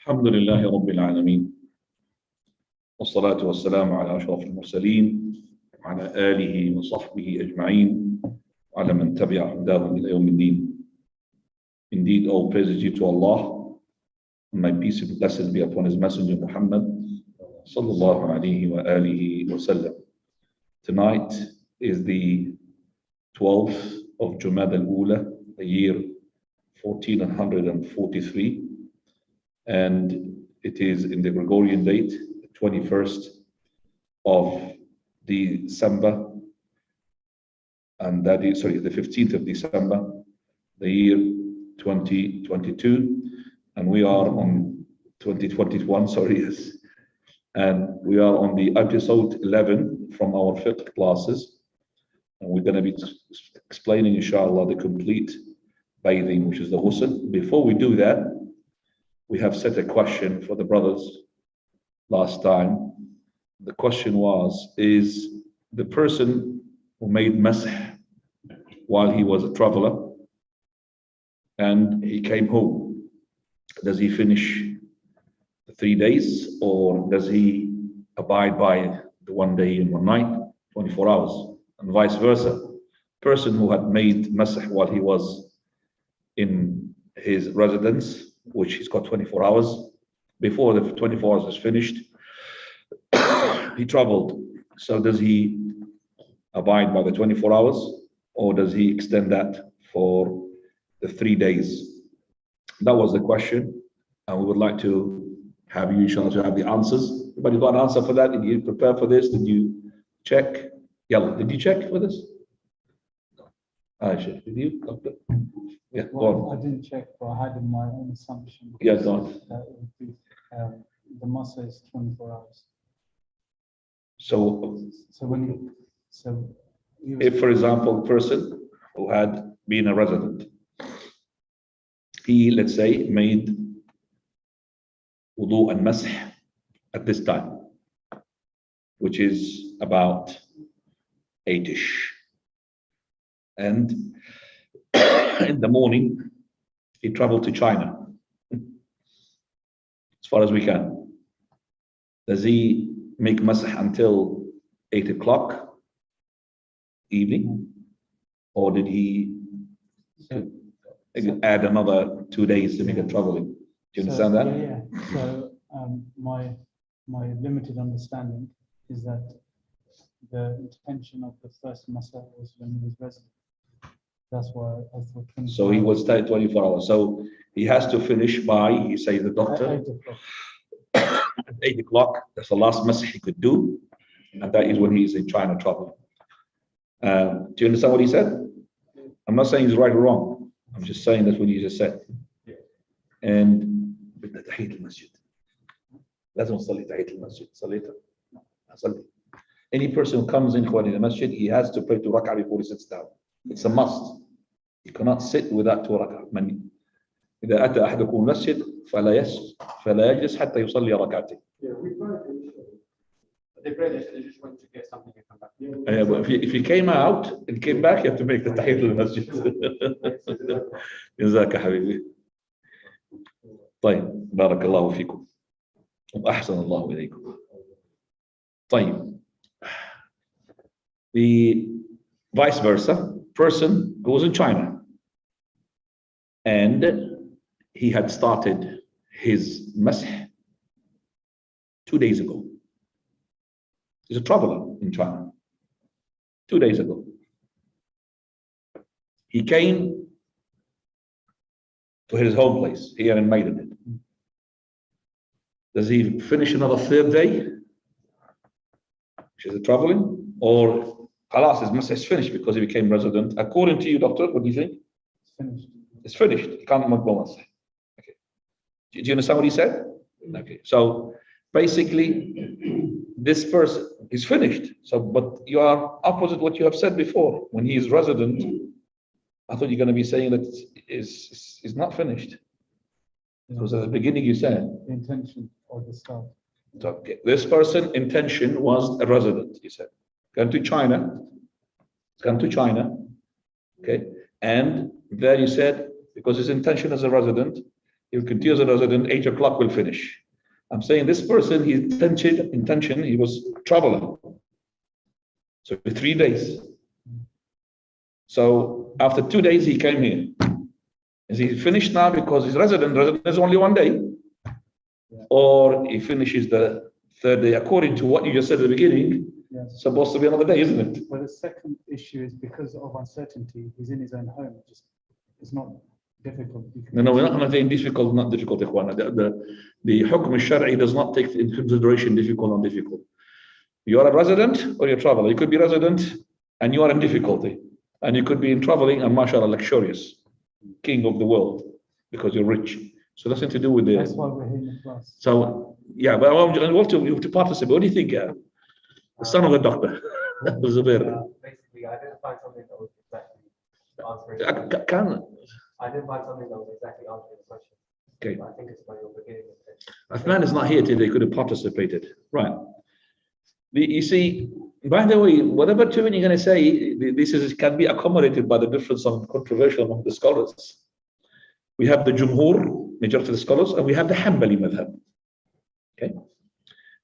الحمد لله رب العالمين والصلاة والسلام على أشرف المرسلين وعلى آله وصحبه أجمعين وعلى من تبع هداهم إلى يوم الدين. Indeed, all praises due to Allah, and my peace and blessings be upon His Messenger Muhammad sallallahu alaihi wa alihi wasallam. Tonight is the 12th of Jumaadaa Al-Uulaa, the year 1443, and it is in the Gregorian date, the 21st of December, and that is, the 15th of December, the year 2022, and we are on 2021, yes, and we are on the episode 11 from our Fiqh classes, and we're going to be explaining, inshallah, the complete bathing, which is the Ghusl. Before we do that, we have set a question for the brothers last time. The question was, is the person who made masah while he was a traveler and he came home, does he finish the 3 days, or does he abide by the 1 day and 1 night, 24 hours, and vice versa? Person who had made masah while he was in his residence, which he's got 24 hours, before the 24 hours is finished, he traveled. So does he abide by the 24 hours, or does he extend that for the 3 days? That was the question, and we would like to have you, inshallah, to have the answers. Everybody got an answer for that? Did you prepare for this? Did you check? Yalla, did you check for this? Aisha, did you, doctor? Yeah, well, I didn't check, but I had in my own assumption. Yeah, go on. That it would be, the masa is 24 hours. So if, for example, a person who had been a resident, he, let's say, made wudu and masah at this time, which is about 8ish, and in the morning he traveled to China, as far as we can. Does he make masah until 8 o'clock evening, or did he add another 2 days to make it traveling? Do you understand that? Yeah. So my limited understanding is that the intention of the first masa was when he was resident. That's why I thought 24 So he would stay 24 hours. So he has to finish by, you say, the doctor, 8 o'clock. 8 o'clock. That's the last masah he could do, and that is when he's in China traveling. Do you understand what he said? I'm not saying he's right or wrong. I'm just saying that's what he just said. And تحية المسجد لازم نصلي تحية المسجد. صليتها؟ أصلي. Any person who comes in the masjid, he has to pray 2 rak'ah before he sits down. It's a must. You cannot sit without 2 rak'ah. إذا أتى أحدكم المسجد فلا يجلس حتى يصلي ركعتين. They pray, they just went to get something and come back. But if you came out and came back, you have to make the تحية المسجد. جزاك حبيبي. طيب بارك الله فيكم وأحسن الله إليكم. طيب, the vice versa, person goes in China and he had started his masah 2 days ago. He's a traveler in China. 2 days ago, he came to his home place here in Maidenhead. Does he finish another 3rd day, which is traveling, or khalas, his masah is finished because he became resident? According to you, doctor, what do you think? It's finished. It's finished. He can't make masah. Okay. Do you understand what he said? Okay. So basically, this person is finished. So, but you are opposite what you have said before. When he is resident, I thought you're going to be saying that is not finished. Because at the beginning you said The intention or the start. okay, this person intention was a resident. You said gone to China, okay, and there you said because his intention as a resident, He'll continue as a resident, 8 o'clock will finish. I'm saying this person, his intention, he was traveler. So 3 days. So after 2 days, he came here. Is he finished now because he's resident? Resident is only 1 day. Or he finishes the 3rd day, according to what you just said at the beginning. Yes. Supposed to be another day, isn't it? Well, the second issue is because of uncertainty. He's in his own home. It's not difficult. No, we're not going to say difficult, not difficult, Ikhwana. The hukm al-shar'i does not take into consideration difficult, not difficult. You are a resident or you're a traveler. You could be resident and you are in difficulty. And you could be in traveling and mashallah, luxurious, king of the world, because you're rich. So nothing to do with the... That's why we're here in the class. So, yeah, but you have to participate. What do you think? The son of the doctor. Basically, I didn't find something that was exactly answering. I didn't find something that was exactly answering the question. Okay. But I think it's by your beginning. Athman is not here today. Could have participated. Right. You see, by the way, whatever tune you're going to say, this can be accommodated by the difference of controversial among the scholars. We have the Jumhur, majority of the scholars, and we have the Hanbali madhab. Okay.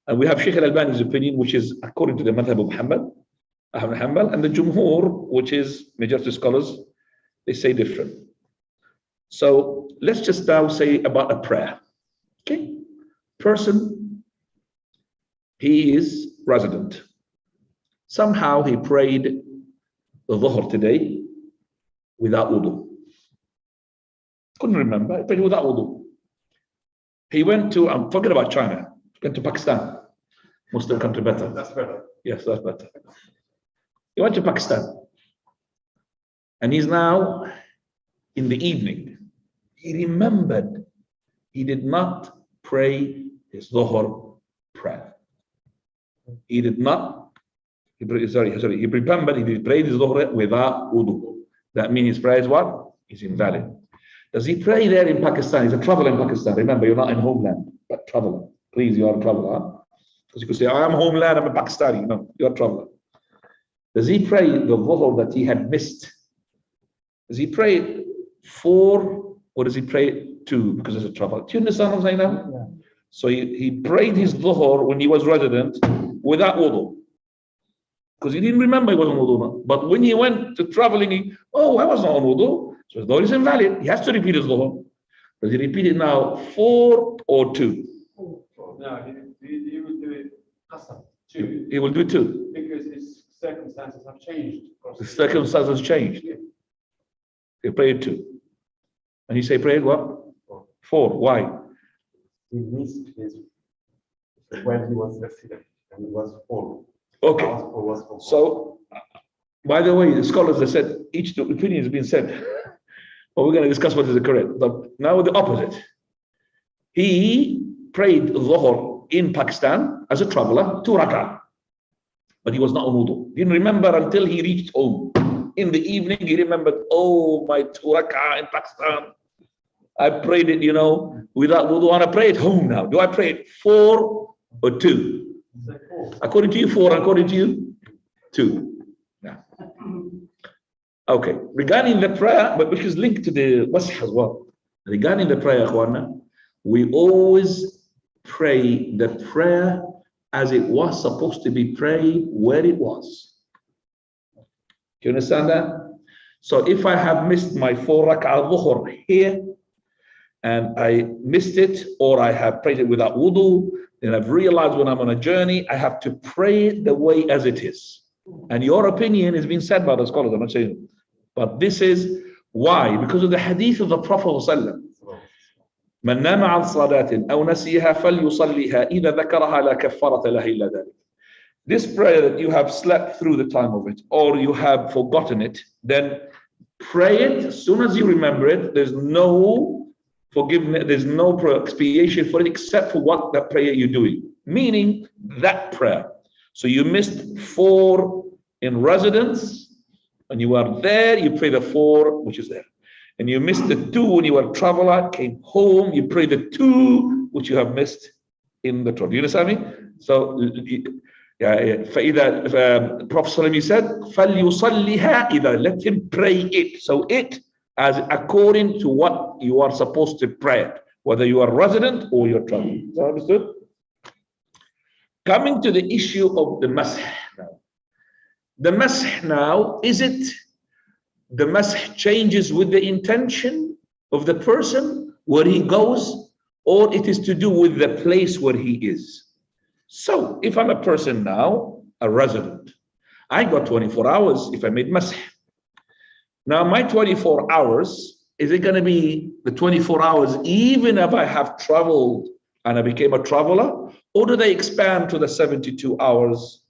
And we have Sheikh Al-Albani's opinion, which is according to the madhab of Hanbal, and the Jumhur, which is majority of scholars, they say different. So let's just now say about a prayer. Okay. Person, he is resident. Somehow he prayed the Dhuhr today without wudu. Couldn't remember, he prayed without wudu. He went to, I'm talking about China, went to Pakistan. Muslim country better. That's better. Yes, that's better. He went to Pakistan. And he's now in the evening. He remembered he did not pray his Dhuhr prayer. He did not, he remembered he prayed his Dhuhr without wudu. That means his prayer is what? Is invalid. Does he pray there in Pakistan? He's a traveler in Pakistan. Remember, you're not in homeland, but traveler. Please, you are a traveler. Because you could say, I am homeland, I'm a Pakistani. No, you're a traveler. Does he pray the Dhuhr that he had missed? Does he pray 4 or does he pray 2 because it's a traveler? Do you understand what I'm saying now? Yeah. So he prayed his Dhuhr when he was resident without wudu. Because he didn't remember he was on wudu. But when he went to traveling, I was not on wudu. So his Dhuhr is invalid. He has to repeat his Dhuhr. Does he repeat it now 4 or 2? No, he will do it qasam, 2. He will do 2. Because his circumstances have changed. The circumstances changed. He prayed 2. And he say prayed what? 4. Why? He missed his when he was resident, and it was 4. Okay. Was 4. So, by the way, the scholars have said each opinion has been said. But we're going to discuss what is correct. But now the opposite. He prayed Dhuhr in Pakistan as a traveler, 2 rak'ah. But he was not on wudu. He didn't remember until he reached home. In the evening, he remembered, my 2 rak'ah in Pakistan. I prayed it, without wudu, and I pray it home now. Do I pray it 4 or 2? According to you, 4. According to you, 2. Yeah. Okay. Regarding the prayer, but which is linked to the masah as well. Regarding the prayer, Ikhwana, we always pray the prayer as it was supposed to be prayed where it was. Do you understand that? So if I have missed my 4 rak'ah Dhuhr here, and I missed it, or I have prayed it without wudu, then I've realized when I'm on a journey, I have to pray it the way as it is. And your opinion is being said by the scholars, I'm not saying, but this is why, because of the hadith of the Prophet ﷺ. من نام عن صلاة أو نسيها فليصليها إذا ذكرها لا كفارة له إلا ذلك. This prayer that you have slept through the time of it, or you have forgotten it, then pray it as soon as you remember it. There's no forgiveness, there's no expiation for it except for what that prayer you're doing, meaning that prayer. So you missed 4 in residence, and you are there, you pray the 4 which is there. And you missed the 2 when you were a traveler, came home, you pray the 2 which you have missed in the travel. You understand me? So, فَإِذَا Prophet ﷺ said, فَلْيُصَلِّهَا إِذَا let him pray it. So it as according to what you are supposed to pray. whether you are resident or you're traveling. Is that understood? Coming to the issue of the masah now. The masah now, is it the masah changes with the intention of the person where he goes, or it is to do with the place where he is? So if I'm a person now, a resident, I got 24 hours if I made masah. Now my 24 hours, is it going to be the 24 hours even if I have traveled and I became a traveler, or do they expand to the 72 hours?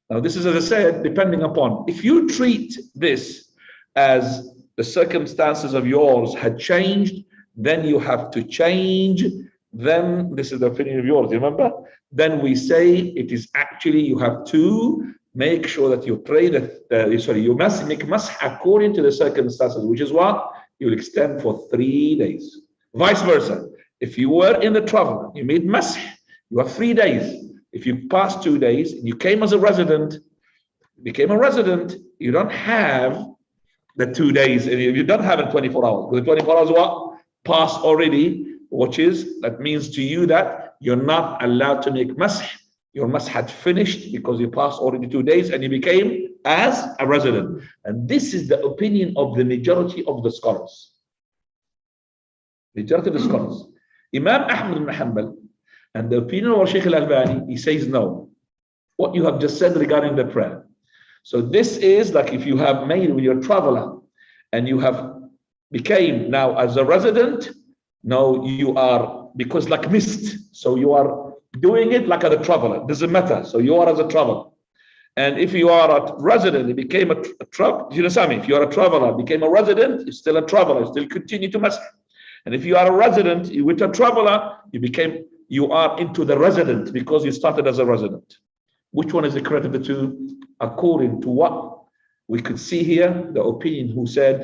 Now this is, as I said, depending upon, if you treat this as the circumstances of yours had changed, then you have to change. Then this is the opinion of yours, remember? Then we say it is actually, you have to make sure that you pray that, you must make masah according to the circumstances, which is what? You will extend for 3 days. Vice versa. If you were in the travel, you made masah, you have 3 days. If you passed 2 days and you came as a resident, became a resident, you don't have the 2 days, and you don't have it 24 hours. Because the 24 hours what? Passed already, which is, that means to you that you're not allowed to make masah. Your masah had finished because you passed already 2 days and you became as a resident. And this is the opinion of the majority of the scholars. Majority of the scholars. Imam Ahmad ibn Hanbal and the opinion of Shaykh al-Albani, he says no. What you have just said regarding the prayer. So this is like if you have made with your traveler and you have became now as a resident, now you are, because like missed, so you are doing it like a traveler, doesn't matter. So you are as a traveler. And if you are a resident, you became a traveler, you know what I mean? If you are a traveler, became a resident, you're still a traveler, you still continue to masah. And if you are a resident, you with a traveler, you are into the resident because you started as a resident. Which one is the correct of the two? According to what we could see here, the opinion who said,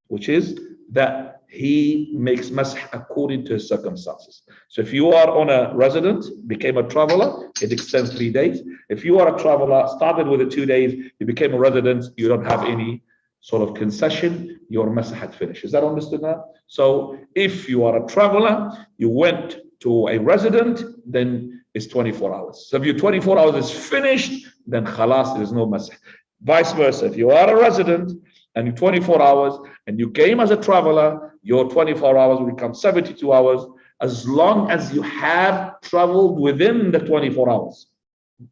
which is that he makes masah according to his circumstances. So if you are on a resident, became a traveler, it extends 3 days. If you are a traveler, started with the 2 days, you became a resident, you don't have any sort of concession, your masah had finished. Is that understood now? So if you are a traveler, you went to a resident, then it's 24 hours. So if your 24 hours is finished, then khalas, there is no masah. Vice versa, if you are a resident and you 24 hours and you came as a traveler, your 24 hours will become 72 hours as long as you have traveled within the 24 hours.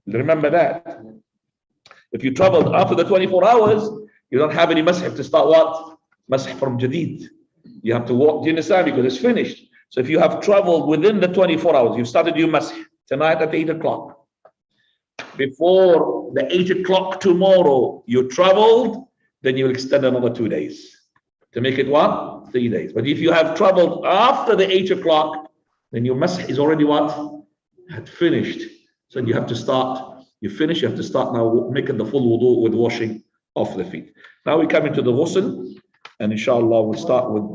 Remember that. If you traveled after the 24 hours, you don't have any masah to start what? Masah from jadid. You have to walk, do you understand? Because it's finished. So if you have traveled within the 24 hours, you started your masah tonight at 8 o'clock. Before the 8 o'clock tomorrow, you traveled, then you will extend another 2 days. To make it what? 3 days. But if you have traveled after the 8 o'clock, then your masah is already what? Had finished. So you have to start, you finish, you have to start now making the full wudu with washing of the feet. Now we come into the ghusl, and inshallah we'll start with,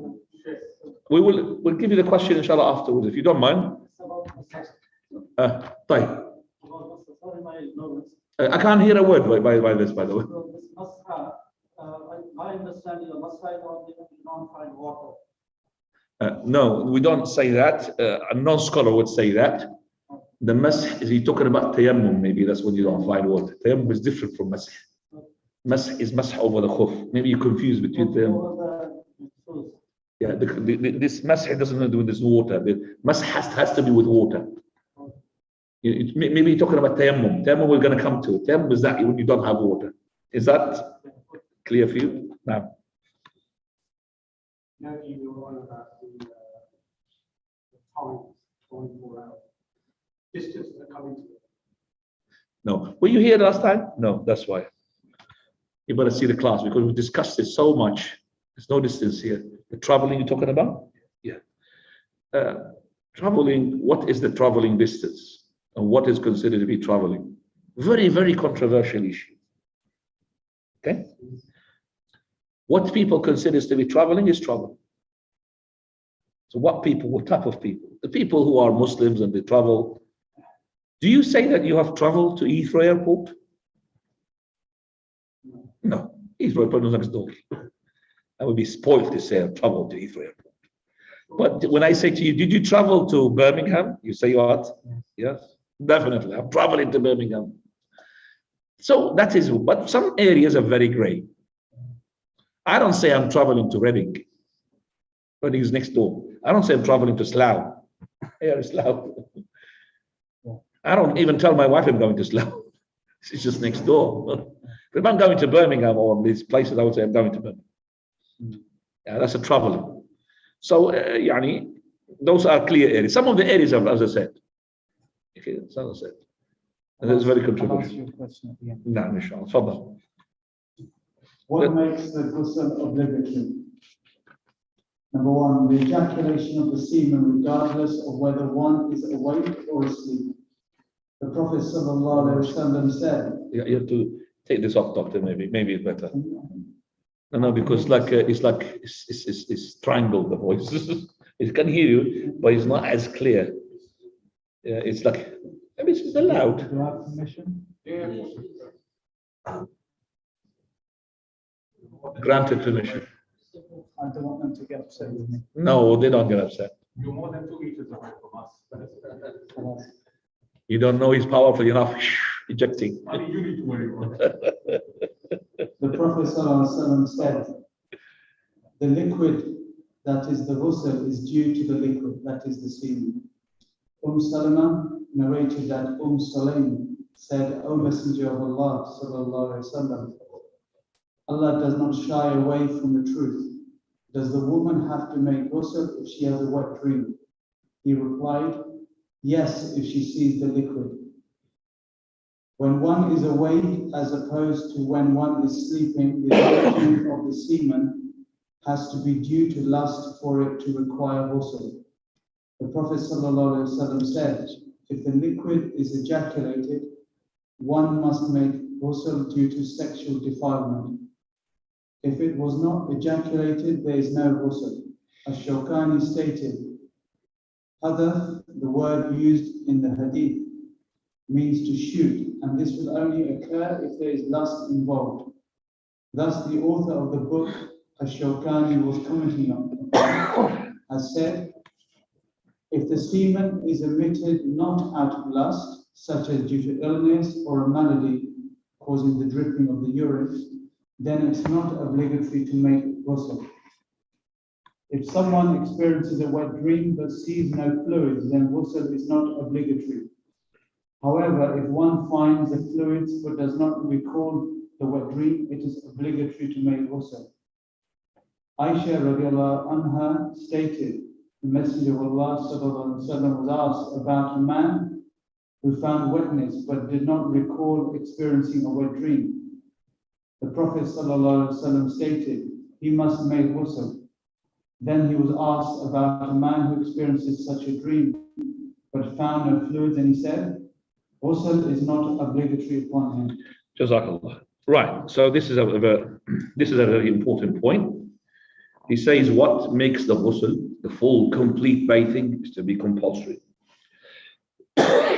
we'll give you the question inshallah afterwards, if you don't mind. I can't hear a word by this, by the way. My understanding of masah only non-fine water. No, we don't say that. A non-scholar would say that. The masah, is he talking about tayammum? Maybe that's when you don't find water. Tayammum is different from masah. Masah is masah over the khuf. Maybe you're confused between tayammum. Yeah, this masah doesn't have to do with this water. The masah has to be with water. Maybe you're talking about tayammum. Tayammum we're going to come to. Tayammum is that when you don't have water. Is that clear for you? Now. Now you were on about the time, 24 hours. Distance that coming to it. No. Were you here last time? No, that's why. You better see the class because we discussed it so much. There's no distance here. The traveling you're talking about? Yeah. Traveling, what is the traveling distance? And what is considered to be traveling? Very, very controversial issue. Okay? What people consider to be traveling is travel. So what type of people? The people who are Muslims and they travel. Do you say that you have traveled to Heathrow Airport? No. Heathrow Airport is next door. I would be spoiled to say I've traveled to Heathrow Airport. But when I say to you, did you travel to Birmingham? You say what? Yes, definitely. I'm traveling to Birmingham. So that is, but some areas are very gray. I don't say I'm traveling to Reading. Reading is next door. I don't say I'm traveling to Slough. Here is Slough. I don't even tell my wife I'm going to Slough. It's just next door. If I'm going to Birmingham or these places, I would say I'm going to Birmingham. Yeah, that's a traveling. So, yani, those are clear areas. Some of the areas, as I said. Okay, as I said. And that's very controversial. I'll answer your question at the end. No, inshallah. Fadal. What makes the ghusl obligatory? Number one, the ejaculation of the semen, regardless of whether one is awake or asleep. The Prophet ﷺ said, You have to take this off, doctor. Maybe it's better. No, because it's triangled, the voice. It can hear you, but it's not as clear. Yeah, it's like maybe it's loud. Do I have permission? Granted permission. I don't want them to get upset with me. No, they don't get upset. "You're more than 2 meters away from us." You don't know he's powerful enough. Ejecting. I mean, you need to worry about The Prophet ﷺ said, the liquid that is the ghusl is due to the liquid, that is the semen. Salama narrated that Sulaim said, O Messenger of Allah sallallahu alaihi wasallam, Allah does not shy away from the truth. Does the woman have to make ghusl if she has a wet dream? He replied, yes, if she sees the liquid. When one is awake, as opposed to when one is sleeping, the origin of the semen has to be due to lust for it to require ghusl. The Prophet ﷺ said, if the liquid is ejaculated, one must make ghusl due to sexual defilement. If it was not ejaculated, there is no ghusl. Ash-Shawkani stated, Hadath, the word used in the hadith, means to shoot, and this will only occur if there is lust involved. Thus, the author of the book, Ash-Shawkani, was commenting on, has said, if the semen is emitted not out of lust, such as due to illness or a malady causing the dripping of the urine, then it's not obligatory to make ghusl. If someone experiences a wet dream but sees no fluids, then ghusl is not obligatory. However, if one finds the fluids but does not recall the wet dream, it is obligatory to make ghusl. Aisha radiallahu anha stated, the Messenger of Allah sallallahu alaihi wasallam was asked about a man who found wetness but did not recall experiencing a wet dream. The Prophet sallallahu alaihi wasallam stated, he must make ghusl. Then he was asked about a man who experiences such a dream but found no fluids, and he said, ghusl is not obligatory upon him. Jazakallah. Right. So this is a very important point. He says what makes the ghusl, the full, complete bathing, is to be compulsory.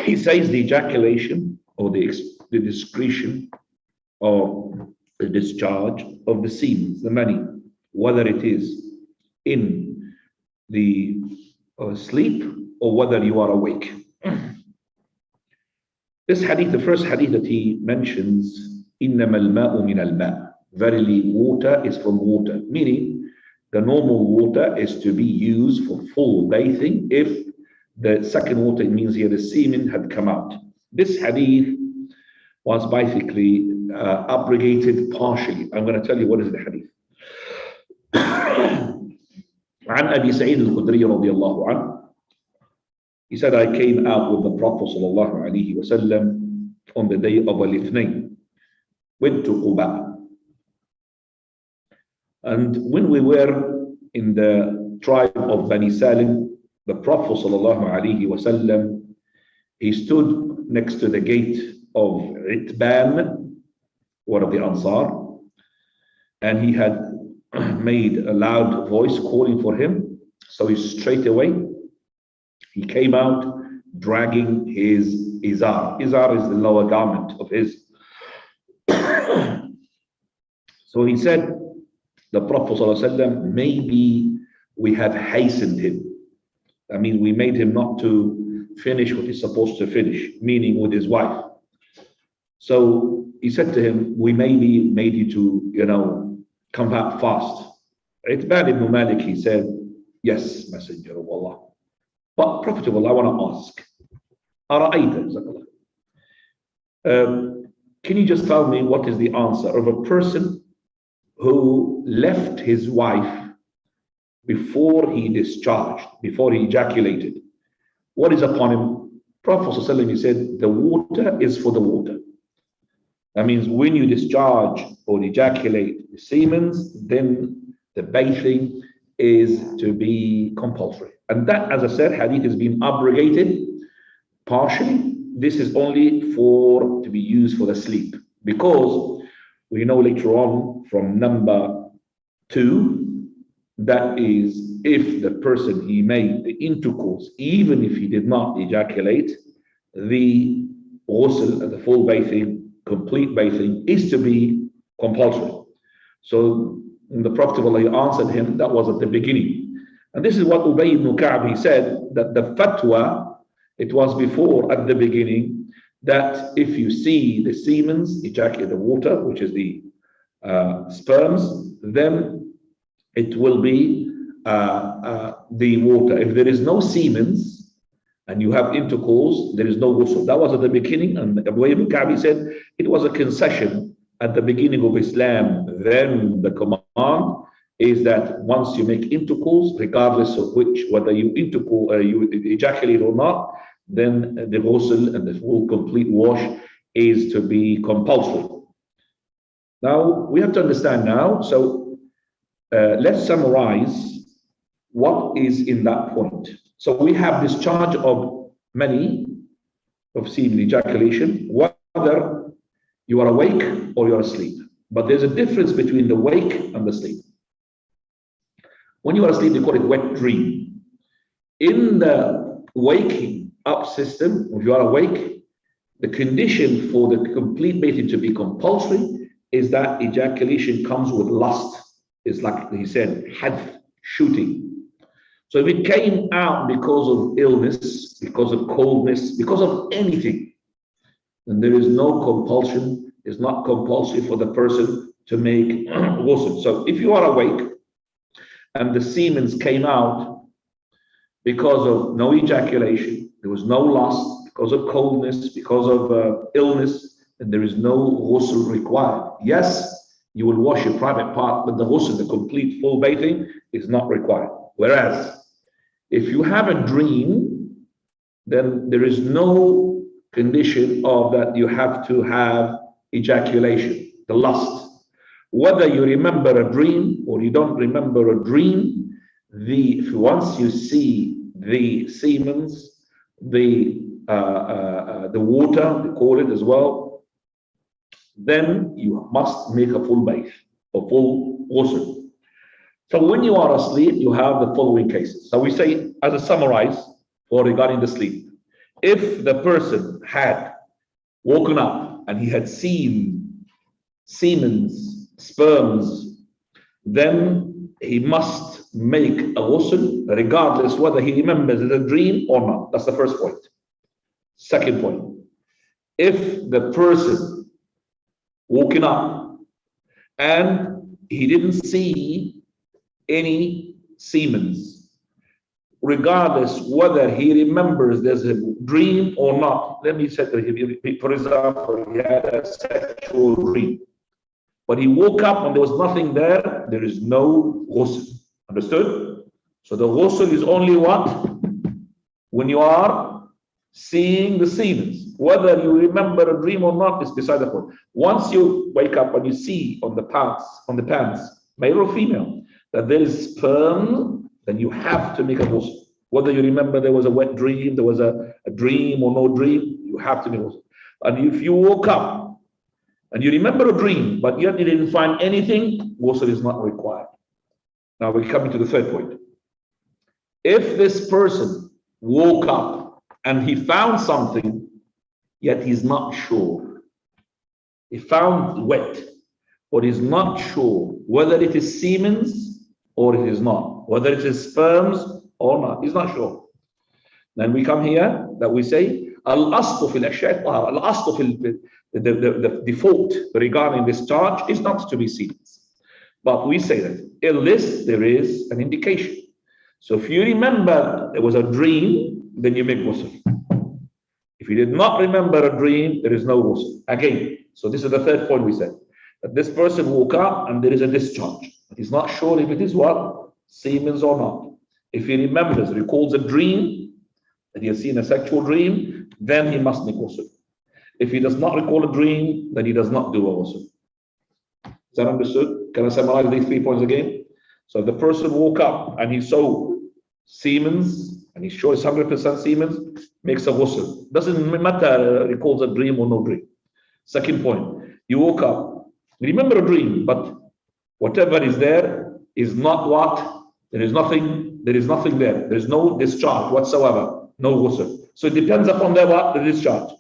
He says the ejaculation or the discretion or the discharge of the semen, the mani, whether it is in the sleep or whether you are awake. This hadith, the first hadith that he mentions, إِنَّمَا الْمَاءُ مِنَ الْمَاءِ, verily water is from water, meaning the normal water is to be used for full bathing if the second water, it means here the semen had come out. This hadith was basically abrogated partially. I'm going to tell you what is the hadith. عن أبي سعيد الخدري رضي الله عنه. He said, I came out with the Prophet sallallahu alaihi wasallam on the day of Al-Ithnain, went to Quba. And when we were in the tribe of Bani Salim, the Prophet sallallahu alaihi wasallam, he stood next to the gate of Itban, one of the Ansar, and he had made a loud voice calling for him. So he straight away, he came out dragging his izar. Izar is the lower garment of his. So he said, the Prophet ﷺ, maybe we have hastened him. I mean, we made him not to finish what he's supposed to finish, meaning with his wife. So he said to him, we maybe made you to, come back fast. Itban ibn Malik, he said, yes, Messenger of Allah. But Prophet of Allah, I want to ask, can you just tell me what is the answer of a person who left his wife before he discharged, before he ejaculated? What is upon him? Prophet ﷺ, he said, the water is for the water. That means when you discharge or ejaculate the semens, then the bathing is to be compulsory. And that, as I said, hadith has been abrogated partially. This is only to be used for the sleep, because we know later on from number 2, that is, if the person he made the intercourse, even if he did not ejaculate, the ghusl and the full bathing, complete bathing, is to be compulsory. So the Prophet of Allah answered him, that was at the beginning. And this is what Ubay ibn Ka'b, he said, that the fatwa, it was before at the beginning, that if you see the semens ejaculate the water, which is the sperms, then it will be the water. If there is no semens and you have intercourse, there is no ghusl. That was at the beginning, and Abu ibn Ka'b said it was a concession at the beginning of Islam. Then the command is that once you make intercourse, regardless of whether you intercourse, you ejaculate or not, then the ghusl and the full complete wash is to be compulsory. Now we have to understand now. So let's summarize what is in that point. So we have discharge of many of semen ejaculation, whether you are awake or you are asleep. But there's a difference between the wake and the sleep. When you are asleep, they call it wet dream. In the waking up system, if you are awake, the condition for the complete bathing to be compulsory is that ejaculation comes with lust. It's like he said, hadf, shooting. So if it came out because of illness, because of coldness, because of anything, then there is no compulsion. It's not compulsory for the person to make ghusl. So if you are awake and the semen came out because of no ejaculation, there was no lust, because of coldness, because of illness, then there is no ghusl required. Yes, you will wash your private part, but the ghusl, the complete full bathing, is not required. Whereas, if you have a dream, then there is no condition of that you have to have ejaculation, the lust. Whether you remember a dream or you don't remember a dream, once you see the semens, the water, they call it as well, then you must make a full bath, a full ghusl. So when you are asleep, you have the following cases. So we say, as a summarize for regarding the sleep, if the person had woken up and he had seen semens, sperms, then he must make a ghusl, regardless whether he remembers it a dream or not. That's the first point. Second point, if the person woken up and he didn't see any semens, regardless whether he remembers there's a dream or not. Let me say to him, for example, he had a sexual dream, but he woke up and there was nothing there, there is no ghusl. Understood? So the ghusl is only what? When you are seeing the semens. Whether you remember a dream or not is beside the point. Once you wake up and you see on the pants, male or female, that there is sperm, then you have to make a ghusl. Whether you remember there was a wet dream, there was a dream or no dream, you have to make a ghusl. And if you woke up and you remember a dream, but yet you didn't find anything, ghusl is not required. Now we're coming to the third point. If this person woke up and he found something, yet he's not sure. He found wet, but he's not sure whether it is semens or it is not. Whether it is sperms or not, he's not sure. Then we come here that we say, al-aslu fil ashya' tahara, al-aslu fil the default regarding this charge is not to be seen. But we say that unless there is an indication. So if you remember there was a dream, then you make ghusl. If you did not remember a dream, there is no ghusl. Again, so this is the third point we said. That this person woke up and there is a discharge. But he's not sure if it is what? Semen or not. If he remembers, recalls a dream, that he has seen a sexual dream, then he must make ghusl. If he does not recall a dream, then he does not do a ghusl. Is that understood? Can I summarize these 3 points again? So if the person woke up and he saw semen, and he's sure it's 100% semen, makes a ghusl. Doesn't matter recalls a dream or no dream. Second point, you woke up, remember a dream, but whatever is there is not what? There is nothing there. There is no discharge whatsoever, no ghusl. So it depends upon the discharge.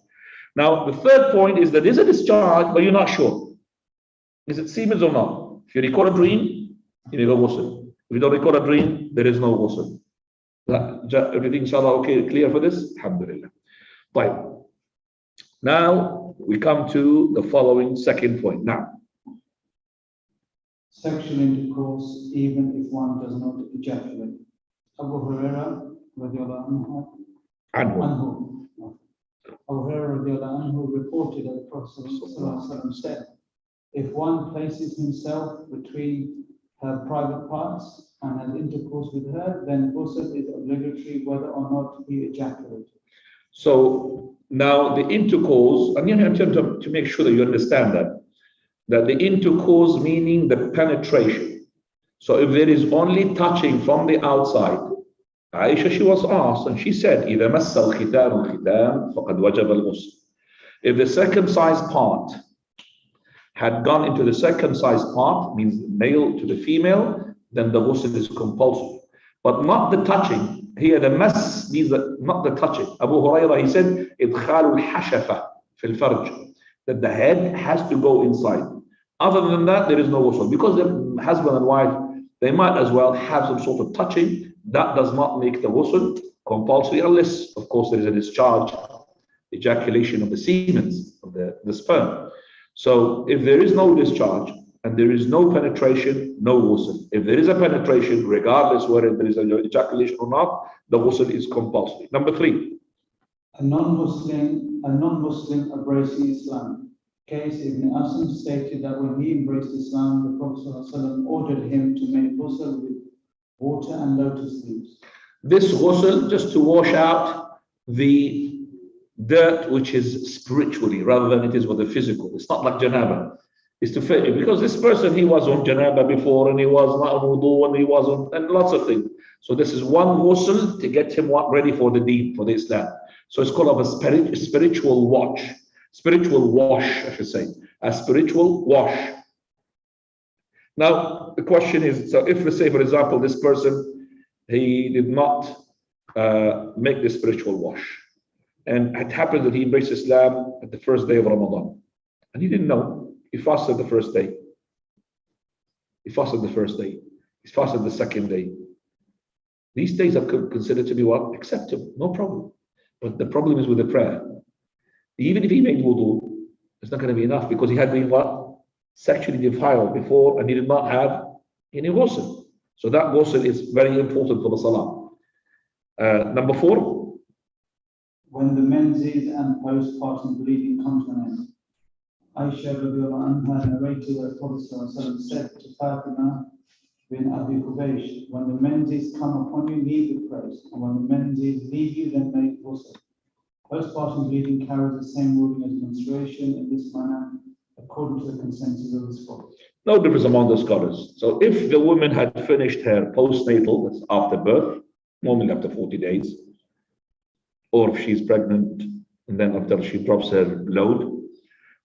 Now, the third point is that there is a discharge, but you're not sure. Is it semen or not? If you recall a dream, you make a ghusl. If you don't recall a dream, there is no ghusl. Everything, inshallah, okay, clear for this? Alhamdulillah. Right. Now, we come to the following second point. Now, sexual intercourse, even if one does not ejaculate. Abu Hurairah radiallahu anhu. Abu Hurairah radiallahu anhu reported that the Prophet ﷺ said, if one places himself between her private parts and has intercourse with her, then ghusl is obligatory whether or not he ejaculated. So now the intercourse, and you have to make sure that you understand that the intercourse meaning the penetration. So if there is only touching from the outside, Aisha, she was asked and she said, إِذَا مَسَّ الْخِتَانُ الْخِتَانُ فَقَدْ وَجَبَ الْغُسْلُ. If the circumcised part had gone into the circumcised part, means male to the female, then the ghusl is compulsory. But not the touching. Here the mas means not the touching. Abu Hurairah, he said, إِدْخَالُ الْحَشَفَةِ فِي الْفَرْجِ, that the head has to go inside. Other than that, there is no ghusl. Because the husband and wife, they might as well have some sort of touching. That does not make the ghusl compulsory unless, of course, there is a discharge, ejaculation of the semen, of the sperm. So if there is no discharge and there is no penetration, no ghusl. If there is a penetration, regardless whether there is an ejaculation or not, the ghusl is compulsory. Number 3. A non-Muslim embracing Islam. Case Ibn Asim stated that when he embraced Islam, the Prophet ﷺ ordered him to make ghusl with water and lotus leaves. This ghusl just to wash out the dirt which is spiritually rather than it is with the physical. It's not like janaba. It's to fit it because this person, he was on janaba before and he was not on wudu and he was on and lots of things. So this is one ghusl to get him ready for the deen, for the Islam. So it's called a spiritual wash, I should say, a spiritual wash. Now, the question is, so if we say, for example, this person, he did not make the spiritual wash, and it happened that he embraced Islam at the first day of Ramadan, and he didn't know, he fasted the first day. He fasted the first day. He fasted the second day. These days are considered to be what? Acceptable, no problem. But the problem is with the prayer. Even if he made wudu, it's not going to be enough because he had been what? Sexually defiled before and he did not have any ghusl. So that ghusl is very important for the salah. Number 4. When the menses and postpartum bleeding come to an end. Aisha radiallahu anha narrated that the Prophet said to Fatima bin Abi Qubaysh, when the menses come upon you, leave the prayers, and when the menses leave you, then make ghusl. Postpartum bleeding carries the same ruling as menstruation in this manner, according to the consensus of the scholars. No difference among the scholars. So if the woman had finished her postnatal, that's after birth, normally after 40 days, or if she's pregnant and then after she drops her load,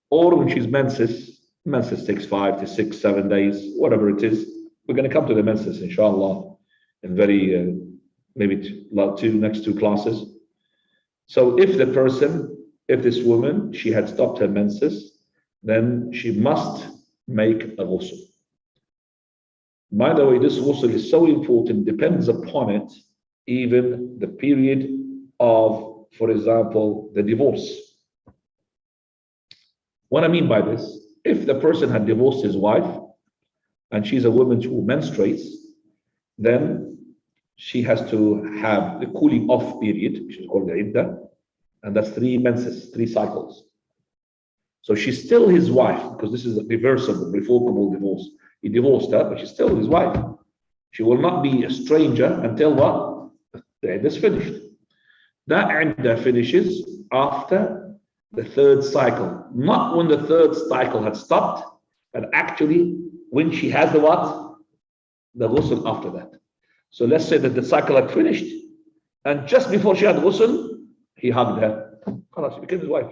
or when she's menses takes 5 to 6, 7 days, whatever it is. We're going to come to the menses, inshallah, in very, maybe next two classes. So if this woman, she had stopped her menses, then she must make a ghusl. By the way, this ghusl is so important, depends upon it, even the period of, for example, the divorce. What I mean by this, if the person had divorced his wife and she's a woman who menstruates, then she has to have the cooling off period, which is called the iddah, and that's 3 menses, 3 cycles. So she's still his wife, because this is a reversible, revocable divorce. He divorced her, but she's still his wife. She will not be a stranger until what? The iddah is finished. That iddah finishes after the 3rd cycle, not when the 3rd cycle had stopped, but actually when she has the what? The ghusl after that. So let's say that the cycle had finished, and just before she had ghusl, he hugged her. Khalas, she became his wife.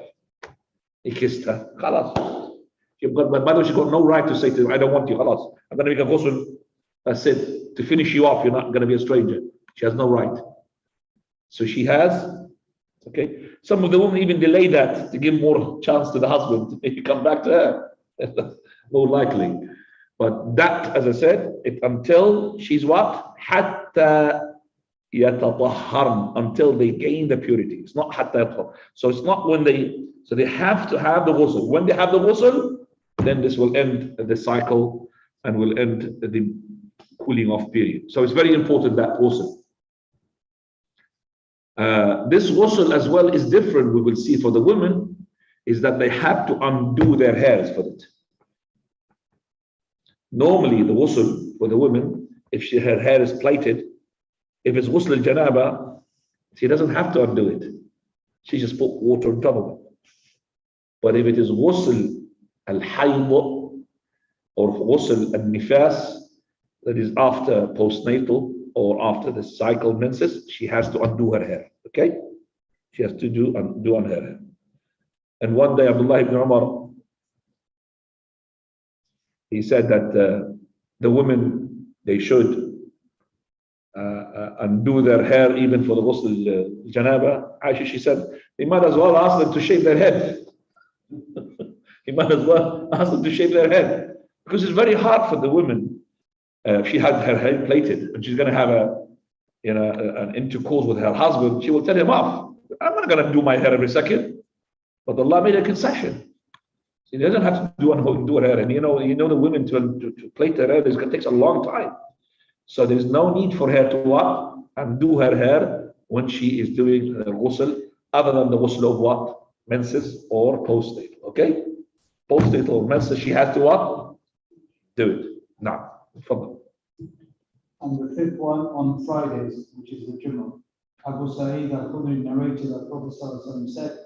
He kissed her. Khalas. But by the way, she got no right to say to him, I don't want you. Khalas. I'm going to make a ghusl. I said, to finish you off, you're not going to be a stranger. She has no right. So she has, okay. Some of the women even delay that to give more chance to the husband. If you come back to her, more likely. But that, as I said, until she's what? Hatta yatatahharn, until they gain the purity. It's not hatta yatatahharn. So it's not when so they have to have the ghusl. When they have the ghusl, then this will end the cycle and will end the cooling off period. So it's very important, that ghusl. This ghusl as well is different, we will see, for the women, is that they have to undo their hairs for it. Normally, the ghusl for the women, if her hair is plaited, if it's ghusl al-janaba, she doesn't have to undo it. She just put water on top of it. But if it is ghusl al-hayd or ghusl al-nifas, that is after postnatal or after the cycle menses, she has to undo her hair. Okay? She has to undo on her hair. And one day, Abdullah ibn Umar, he said that the women, they should undo their hair even for the ghusl janaba. Aisha, she said, he might as well ask them to shave their head. He might as well ask them to shave their head, because it's very hard for the women. If she had her hair plaited and she's going to have an intercourse with her husband, she will tell him off. I'm not going to do my hair every second. But Allah made a concession. She doesn't have to do her hair. And you know the women to plait their hair, it takes a long time. So there's no need for her to what? Undo her hair when she is doing her ghusl, other than the ghusl of what? Menses or postnatal. Okay? Postnatal or menses, she has to what? Do it. Now. And the 5th one on Fridays, which is the Jummah. Abu Sa'id al-Khudri narrated that Prophet ﷺ said,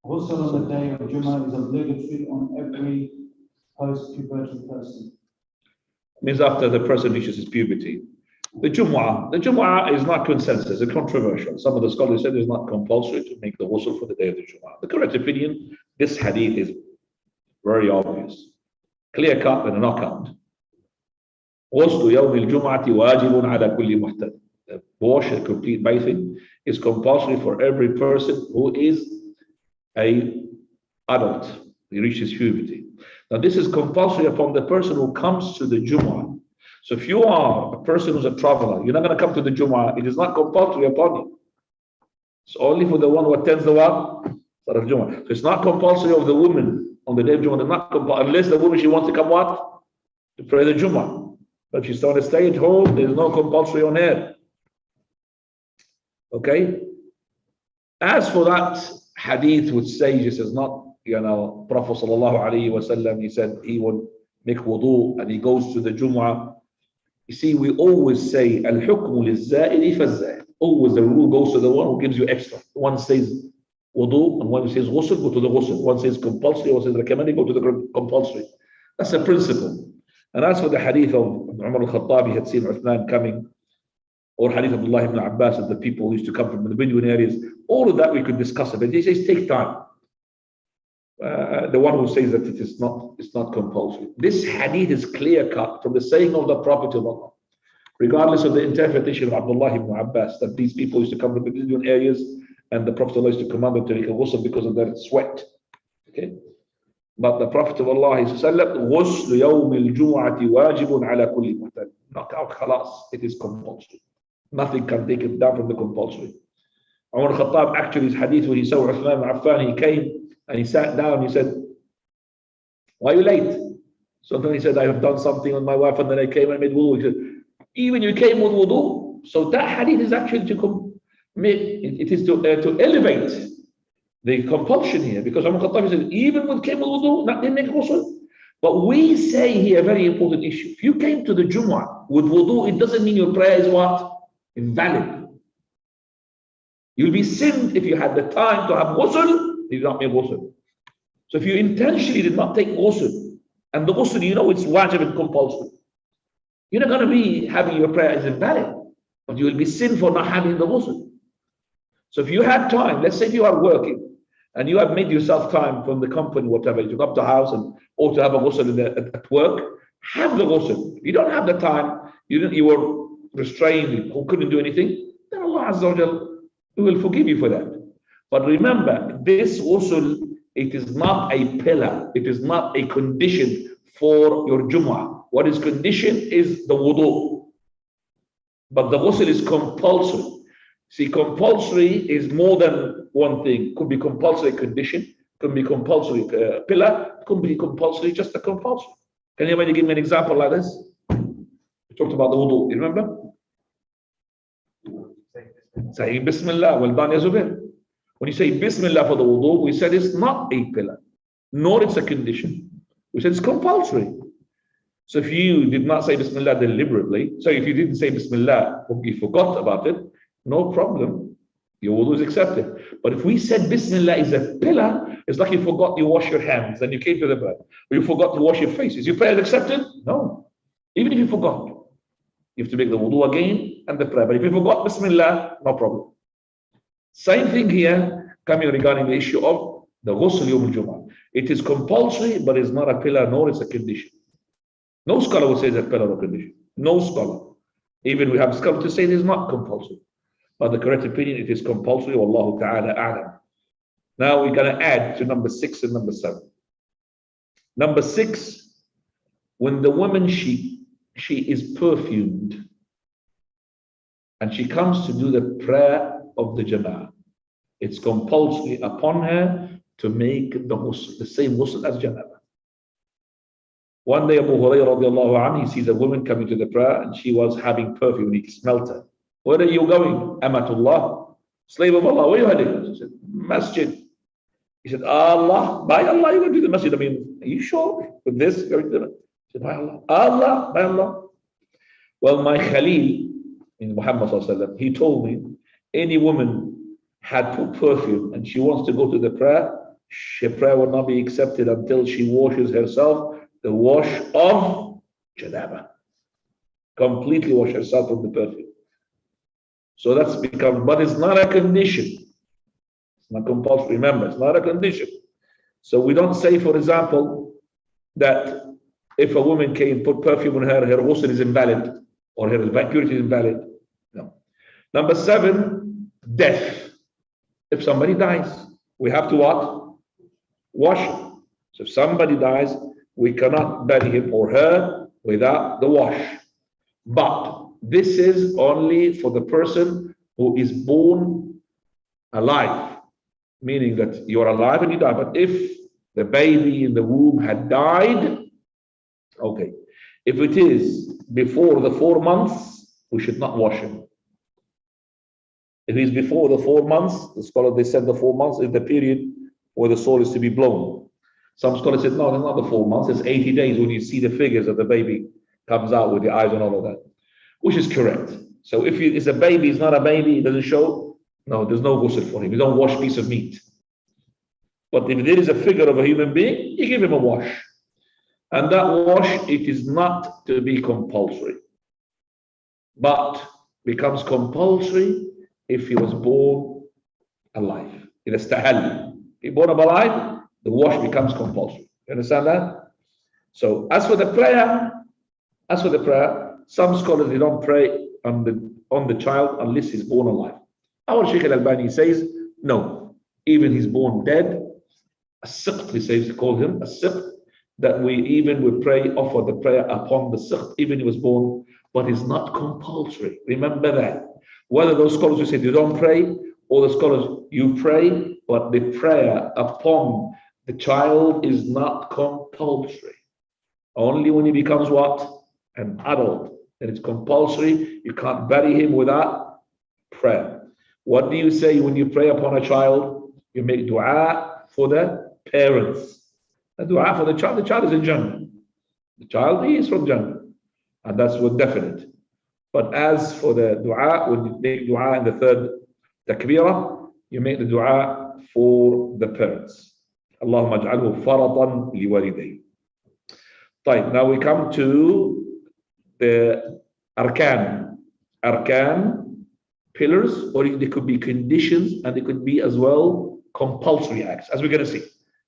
ghusl on the day of Jummah is obligatory on every post-pubertal person. Means after the person reaches his puberty. The Jum'ah is not consensus, it's controversial. Some of the scholars said it's not compulsory to make the ghusl for the day of the Jum'ah. The correct opinion, this hadith is very obvious. Clear cut and a knockout. غسل يوم الجمعة واجب على كل محتل. The wash, a complete bathing, is compulsory for every person who is an adult. He reaches puberty. Now this is compulsory upon the person who comes to the Jumu'ah. So if you are a person who's a traveler, you're not going to come to the Jumu'ah. It is not compulsory upon you. It's only for the one who attends the what? Salat Jumu'ah. So it's not compulsory of the woman on the day of Jumu'ah. It's not unless the woman, she wants to come what? To pray the Jumu'ah. But if she's going to stay at home, there's no compulsory on her. Okay? As for that hadith which says it's not, Prophet sallallahu alaihi wasallam, he said he will make wudu and he goes to the Jumu'ah. You see, we always say al-hukmu liz-za'ili faz-za'il. Always the rule goes to the one who gives you extra. One says wudu and one says ghusl, go to the ghusl. One says compulsory, one says recommended, go to the compulsory. That's a principle. And as for the hadith of Umar al-Khattabi had seen Uthman coming, or hadith of Abdullah ibn Abbas that the people used to come from the Bedouin areas, all of that we could discuss. But he says take time. The one who says that it's not compulsory. This hadith is clear cut from the saying of the Prophet of Allah, regardless of the interpretation of Abdullah ibn Abbas, that these people used to come from the Bedouin areas and the Prophet used to command them to make a ghusl because of their sweat. Okay. But the Prophet of Allah said, غُسْلُ يَوْمِ الْجُمُعَةِ وَاجِبٌ عَلَى كُلِّ مُحْتَلٍ. Knock out, khalas, it is compulsory. Nothing can take it down from the compulsory. Umar al-Khattab, actually, his hadith when he saw Uthman ibn Affan, he came and he sat down, he said, why are you late? So then he said, I have done something with my wife and then I came and made wudu. He said, even you came with wudu? So that hadith is actually to elevate the compulsion here, because Umar al-Khattab said, even when came with wudu, not in make ghusl. But we say here a very important issue. If you came to the Jumu'ah with wudu, it doesn't mean your prayer is what? Invalid. You'll be sinned if you had the time to have ghusl, you did not make ghusl. So if you intentionally did not take ghusl, and the ghusl, you know it's wajib and compulsory, you're not going to be having your prayer as invalid, but you will be sinned for not having the ghusl. So if you had time, let's say if you are working, and you have made yourself time from the company, whatever, you come to the house and or to have a ghusl at work, have the ghusl. If you don't have the time, you were restrained, who couldn't do anything, then Allah Azza wa Jal will forgive you for that. But remember, this ghusl, it is not a pillar, it is not a condition for your Jumu'ah. What is condition is the wudu. But the ghusl is compulsory. See, compulsory is more than one thing. Could be compulsory condition, could be compulsory pillar, could be compulsory just a compulsory. Can anybody give me an example like this? We talked about the wudu, you remember? Saying Bismillah, well done, Ya Zubair. When you say Bismillah for the wudu, we said it's not a pillar, nor it's a condition. We said it's compulsory. So if you did not say Bismillah deliberately, so if you didn't say Bismillah, or you forgot about it, no problem, your wudu is accepted. But if we said Bismillah is a pillar, it's like you forgot you wash your hands and you came to the prayer, or you forgot to wash your face. Is your prayer accepted? No. Even if you forgot, you have to make the wudu again and the prayer. But if you forgot Bismillah, no problem. Same thing here, coming regarding the issue of the ghusl yawm al-Jumu'ah. It is compulsory, but it's not a pillar, nor is a condition. No scholar will say it's a pillar or condition. No scholar. Even we have scholars to say it is not compulsory. But the correct opinion, it is compulsory. Wallahu ta'ala a'lam. Now we're going to add to number 6 and number 7. Number 6, when the woman, she is perfumed and she comes to do the prayer of the Jama'ah, it's compulsory upon her to make the ghusl, the same ghusl as Janabah. One day Abu Hurairah radiallahu anhu, he sees a woman coming to the prayer and she was having perfume, he smelt her. Where are you going? Amatullah, slave of Allah, where are you heading? She said, Masjid. He said, Allah, by Allah, you're going to the masjid. I mean, are you sure with this? Going to the masjid? He said, by Allah. Allah, by Allah. Well, my Khalil, in Muhammad sallallahu alaihi wasallam, he told me, any woman had put perfume and she wants to go to the prayer, her prayer will not be accepted until she washes herself the wash of Janabah. Completely wash herself from the perfume. So that's become, but it's not a condition. It's not compulsory. Remember, it's not a condition. So we don't say, for example, that if a woman can put perfume on her, her ghusl is invalid or her purity is invalid. No. Number 7, death. If somebody dies, we have to what? Wash him. So if somebody dies, we cannot bury him or her without the wash. But this is only for the person who is born alive, meaning that you are alive and you die. But if the baby in the womb had died, okay. If it is before the 4 months, we should not wash him. If he's before the 4 months, the scholars, they said the 4 months is the period where the soul is to be blown. Some scholars said, no, it's not the 4 months, it's 80 days when you see the figures of the baby comes out with the eyes and all of that, which is correct. So if it's a baby, it's not a baby, it doesn't show, no, there's no ghusl for him. You don't wash piece of meat. But if there is a figure of a human being, you give him a wash. And that wash, it is not to be compulsory, but becomes compulsory if he was born alive. In a stahal. If he born alive, the wash becomes compulsory. You understand that? So as for the prayer, some scholars, they don't pray on the child unless he's born alive. Our Shaykh Al-Albani says, no, even he's born dead, As-siqt, he says, call him as-siqt, that we pray, offer the prayer upon the siqt, even he was born, but it's not compulsory. Remember that. Whether those scholars who say you don't pray, or the scholars you pray, but the prayer upon the child is not compulsory. Only when he becomes what? An adult. Then it's compulsory. You can't bury him without prayer. What do you say when you pray upon a child? You make dua for the parents. The dua for the child is in Jannah. The child, he is from Jannah. And that's what definite. But as for the dua, when you make dua in the third takbirah, you make the dua for the parents. Allahumma aj'alhu faratan liwalidayhi. Right, now we come to the arkan. Arkan, pillars, or they could be conditions, and they could be as well compulsory acts, as we're going to see.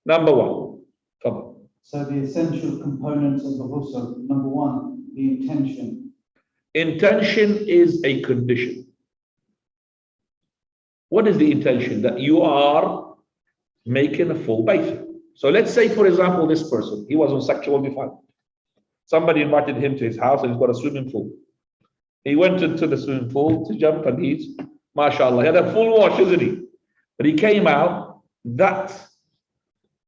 Number one. Come. So the essential components of the ghusl, number one, the intention. Intention is a condition. What is the intention? That you are making a full bath. So let's say, for example, this person, he was on sexual defilement. Somebody invited him to his house and he's got a swimming pool. He went into the swimming pool to jump and he's, mashallah, he had a full wash, isn't he? But he came out, that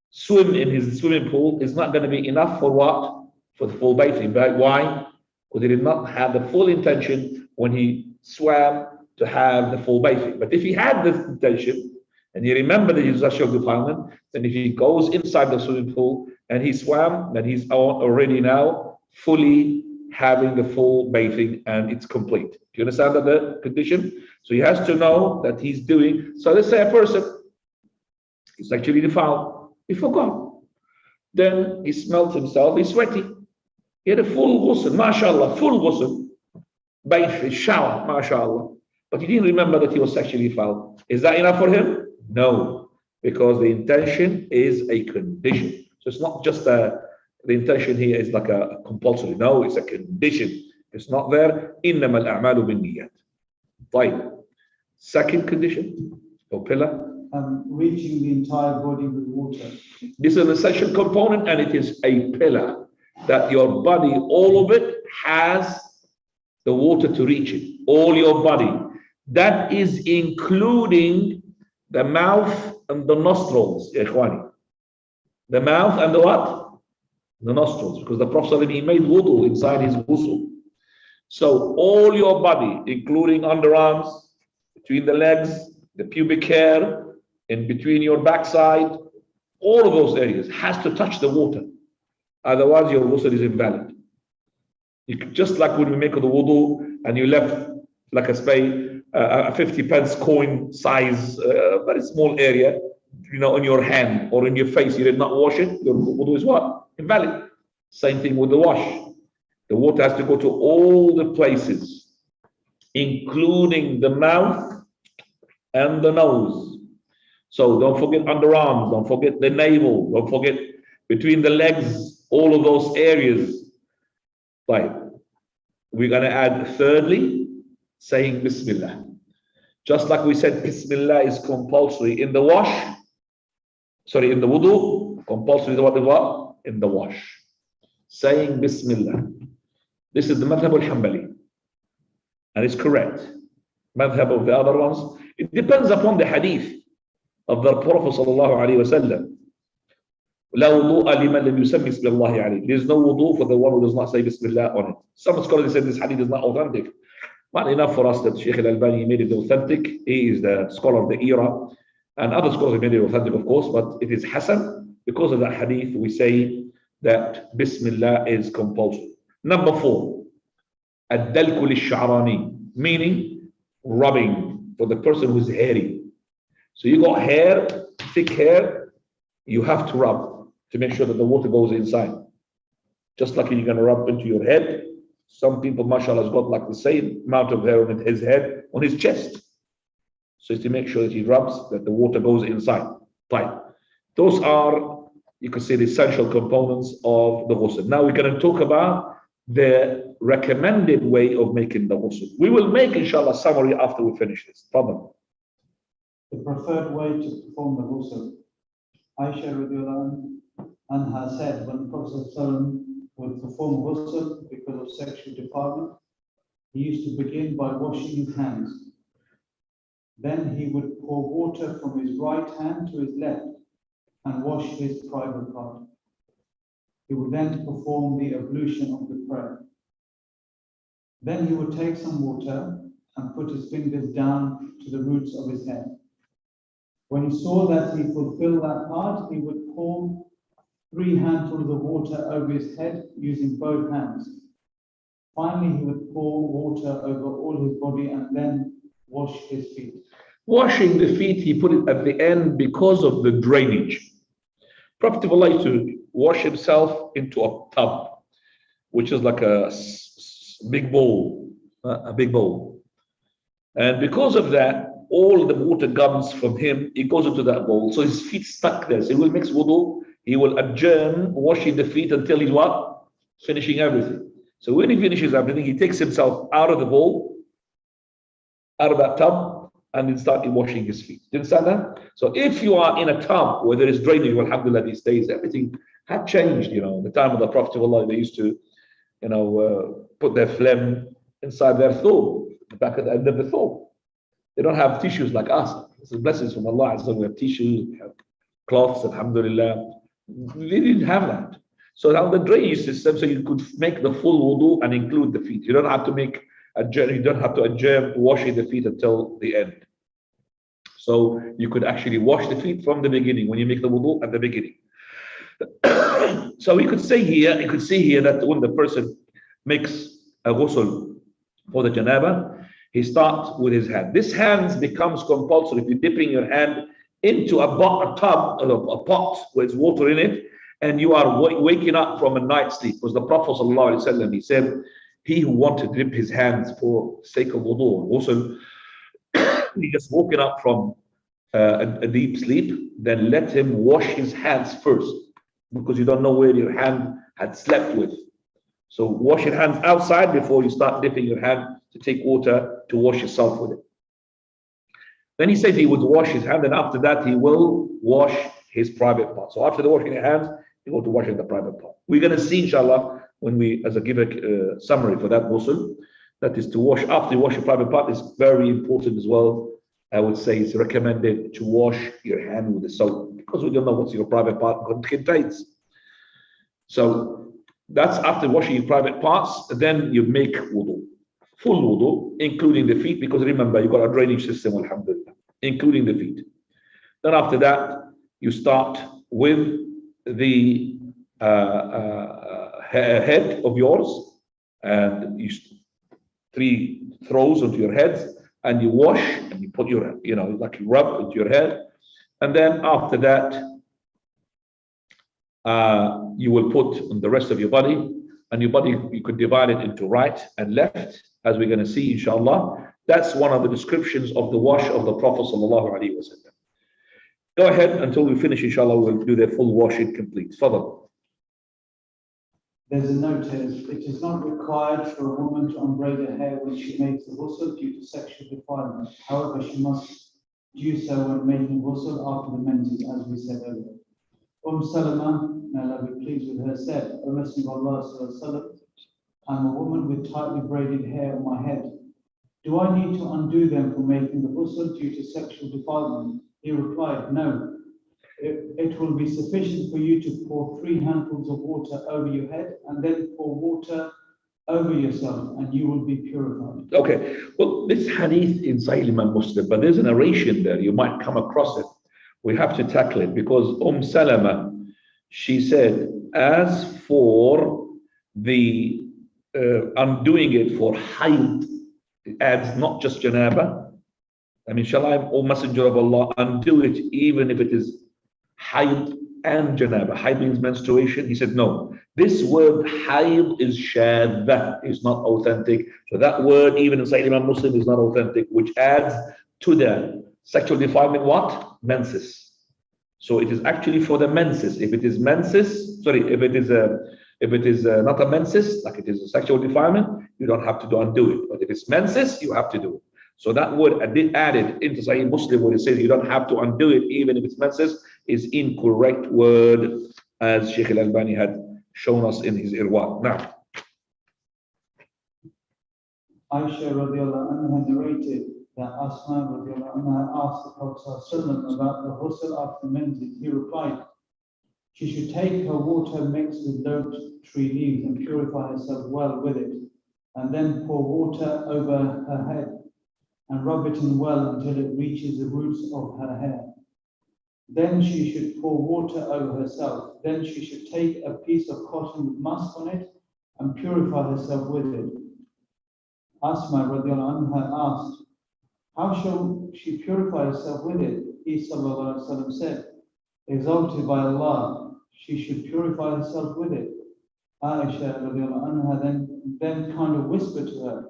swim in his swimming pool is not going to be enough for what? For the full bathing. But why? Because he did not have the full intention when he swam to have the full bathing. But if he had this intention, and you remember that he's sexual defilement, then if he goes inside the swimming pool and he swam, then he's already now fully having the full bathing and it's complete. Do you understand that the condition? So he has to know that he's doing. So let's say a person is sexually defiled, he forgot. Then he smelled himself, he's sweaty. He had a full ghusl, mashallah, full ghusl, bath, shower, mashallah. But he didn't remember that he was sexually defiled. Is that enough for him? No, because the intention is a condition. So it's not just the intention here is like a compulsory. No, it's a condition. It's not there. إنما الأعمال بالنيات. طيب. Second condition or pillar. Reaching the entire body with water. This is an essential component, and it is a pillar that your body, all of it, has the water to reach it. All your body. That is including the mouth and the nostrils, ya ikhwani. The mouth and the what? The nostrils. Because the Prophet, he made wudu inside his ghusl. So all your body, including underarms, between the legs, the pubic hair, in between your backside, all of those areas has to touch the water. Otherwise, your ghusl is invalid. Just like when we make the wudu and you left, like a 50 pence coin size, very small area, on your hand or in your face, you did not wash it, your wudu is what? Invalid. Same thing with the wash. The water has to go to all the places, including the mouth and the nose. So don't forget underarms, don't forget the navel, don't forget between the legs, all of those areas. Right. We're going to add thirdly, saying Bismillah. Just like we said, Bismillah is compulsory in the wash. Sorry, in the wudu, compulsory what? In the wash. Saying Bismillah. This is the madhab al-Hanbali. And it's correct. Madhab of the other ones. It depends upon the hadith of the Prophet sallallahu alaihi wasallam. لا وضوء لمن لم يسمي بسم الله عليه. There's no wudu for the one who does not say Bismillah on it. Some scholars said this hadith is not authentic. Not enough for us that Shaykh al-Albani made it authentic. He is the scholar of the era. And other scholars made it authentic, of course, but it is Hasan. Because of that hadith, we say that Bismillah is compulsory. Number 4, الدلك للشعراني, meaning rubbing for the person who's hairy. So you got hair, thick hair, you have to rub to make sure that the water goes inside. Just like you're going to rub into your head. Some people, mashallah, has got like the same amount of hair on his head, on his chest. So it's to make sure that he rubs, that the water goes inside. Fine. Those are, you could say, the essential components of the ghusl. Now we're going to talk about the recommended way of making the ghusl. We will make, inshallah, summary after we finish this. Fadal. The preferred way to perform the ghusl. Aisha radiallahu anha said when the Prophet ﷺ would perform ghusl because of sexual defilement, he used to begin by washing his hands. Then he would pour water from his right hand to his left and wash his private part. He would then perform the ablution of the prayer. Then he would take some water and put his fingers down to the roots of his hair. When he saw that he fulfilled that part, he would pour 3 handfuls of water over his head using both hands. Finally, he would pour water over all his body and then wash his feet. Washing the feet, he put it at the end because of the drainage. Prophet of Allah used to wash himself into a tub, which is like a big bowl, and because of that, all the water comes from him, it goes into that bowl, so his feet stuck there. So he will mix wudu, he will adjourn washing the feet until he's what? Finishing everything. So when he finishes everything, he takes himself out of the bowl, out of that tub, and then started washing his feet. Do you understand that? So if you are in a tub where there is drainage, alhamdulillah, these days, everything had changed. The time of the Prophet of Allah, they used to, put their phlegm inside their thawb, the back at the end of the thawb. They don't have tissues like us. This is blessings from Allah. So we have tissues, we have cloths, alhamdulillah. They didn't have that. So now the drainage system, so you could make the full wudu and include the feet. You don't have to make you don't have to adjourn washing the feet until the end. So you could actually wash the feet from the beginning when you make the wudu at the beginning. So we could say here, you could see here that when the person makes a ghusl for the janaba, he starts with his hand. This hand becomes compulsory if you're dipping your hand into a tub, a pot with water in it, and you are waking up from a night sleep. Because the Prophet ﷺ, he said, he who wanted to dip his hands for sake of wudu or ghusl, he just woken up from a deep sleep, then let him wash his hands first, because you don't know where your hand had slept with. So wash your hands outside before you start dipping your hand to take water to wash yourself with it. Then he said he would wash his hand, and after that he will wash his private part. So after the washing your hands, you go to washing the private part. We're going to see, inshallah, when we, as I give a summary for that ghusl, that is to wash, after you wash your private part, is very important as well. I would say it's recommended to wash your hand with the soap, because we don't know what's your private part contains. So that's after washing your private parts, then you make wudu, full wudu, including the feet, because remember, you've got a drainage system, alhamdulillah, including the feet. Then after that, you start with the head of yours, and you 3 throws onto your head, and you wash, and you put your, like you rub into your head, and then after that, you will put on the rest of your body, and your body, you could divide it into right and left, as we're going to see, inshallah. That's one of the descriptions of the wash of the Prophet sallallahu alaihi wasallam. Go ahead until we finish, inshallah, we'll do the full washing complete. Fadal. There's a note here. It is not required for a woman to unbraid her hair when she makes the ghusl due to sexual defilement. However, she must do so when making ghusl after the menses, as we said earlier. Salama, may Allah be pleased with her, said, O Messenger of Allah sallallahu alaihi wasallam, I'm a woman with tightly braided hair on my head. Do I need to undo them for making the ghusl due to sexual defilement? He replied, no. It will be sufficient for you to pour 3 handfuls of water over your head and then pour water over yourself, and you will be purified. Okay, well, this hadith in Sahih Imam Muslim, but there's a narration there, you might come across it. We have to tackle it, because Salama, she said, as for the undoing it for hayd, it adds not just janaba. I mean, shall I, O Messenger of Allah, undo it even if it is hayd and janaba? Hayd means menstruation. He said, no. This word hayd is shadha, is not authentic. So that word, even in Sahih Imam Muslim, is not authentic, which adds to the sexual defilement what? Menses. So it is actually for the menses. If it is menses, sorry, if it is not a menses, like it is a sexual defilement, you don't have to undo it. But if it's menses, you have to do it. So that word added into Sahih Muslim where it says you don't have to undo it even if it's menses is incorrect word, as Sheikh Al-Albani had shown us in his Irwa. Now, Aisha radiallahu anha narrated that Asma radiallahu anha asked the Prophet ﷺ about the ghusl after menses. He replied, she should take her water mixed with date tree leaves and purify herself well with it, and then pour water over her head and rub it in well until it reaches the roots of her hair. Then she should pour water over herself. Then she should take a piece of cotton with musk on it and purify herself with it. Asma radiallahu anha asked, how shall she purify herself with it? He sallallahu alaihi wasallam said, exalted by Allah, she should purify herself with it. Aisha radiallahu anha then kind of whispered to her,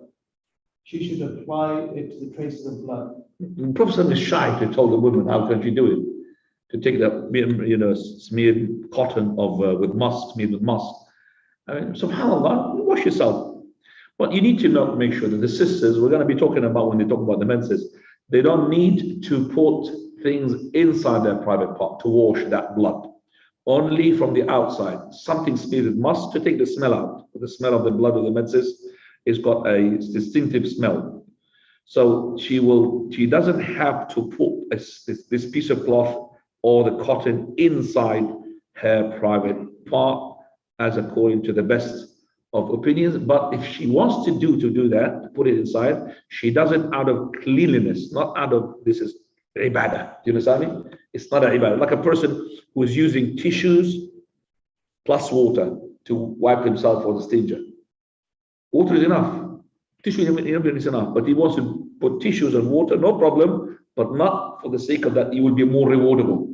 she should apply it to the traces of blood. the Prophet is shy to tell the woman how can she do it. To take that, smeared cotton with musk, smeared with musk. I mean, subhanAllah, wash yourself. But you need to make sure that the sisters, we're going to be talking about when they talk about the menses, they don't need to put things inside their private part to wash that blood. Only from the outside. Something smeared with musk to take the smell out. The smell of the blood of the menses has got a distinctive smell. So she doesn't have to put this piece of cloth or the cotton inside her private part, as according to the best of opinions. But if she wants to do that, to put it inside, she does it out of cleanliness, not out of this is ibadah. Do you understand me? It's not an ibadah. Like a person who is using tissues plus water to wipe himself or the stinger. Water is enough. Tissue is enough. But he wants to put tissues and water, no problem, but not for the sake of that, he will be more rewardable.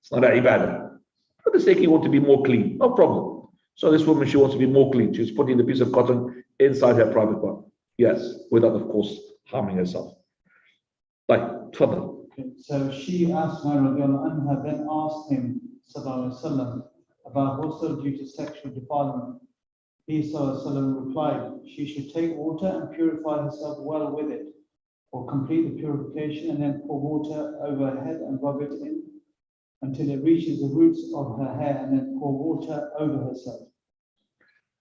It's not an ibadah. For the sake he wants to be more clean, no problem. So this woman, she wants to be more clean. She's putting the piece of cotton inside her private part. Yes, without, of course, harming herself. Like, tfadal. So she, Asma radiallahu anha, then asked him, sallallahu alaihi wasallam, about ghusl due to sexual defilement. He sallallahu alaihi wasallam replied, she should take water and purify herself well with it, or complete the purification and then pour water over her head and rub it in until it reaches the roots of her hair, and then pour water over herself.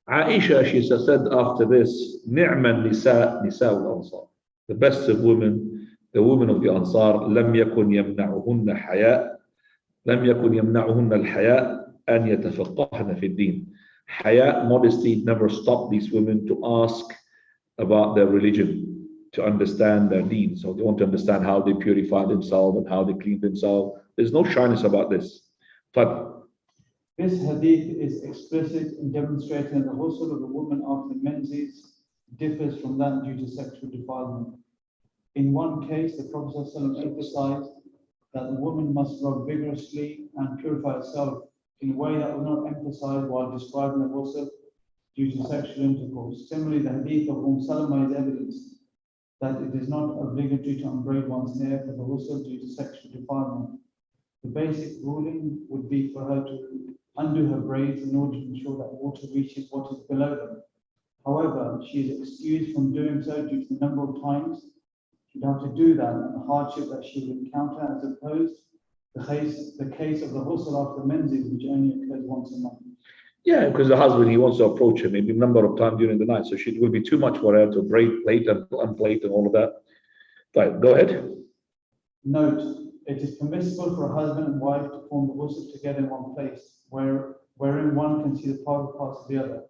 Aisha, she said after this, Ni'man nisa al-Ansar. The best of women, the women of the Ansar, لم يكن يمنعهن حياء لم يكن يمنعهن الحياء أن يتفقهن في الدين. Haya, modesty, never stopped these women to ask about their religion, to understand their deen. So they want to understand how they purify themselves and how they clean themselves. There's no shyness about this. But this hadith is explicit in demonstrating that the ghusl of the woman after menses differs from that due to sexual defilement. In one case, the Prophet ﷺ emphasized that the woman must rub vigorously and purify herself in a way that was not emphasized while describing the ghusl due to sexual intercourse. Similarly, the hadith of Salama is evidence that it is not obligatory to unbraid one's hair for the ghusl due to sexual defilement. The basic ruling would be for her to undo her braids in order to ensure that water reaches what is below them. However, she is excused from doing so due to the number of times she'd have to do that and the hardship that she would encounter, as opposed to the case of the ghusl after menses, which only occurs once a month. yeah, because the husband, he wants to approach her maybe a number of times during the night, so it will be too much for her to braid, plait and unplait and all of that. Right, go ahead. Note, it is permissible for a husband and wife to form the ghusl together in one place, wherein one can see the private parts of the other.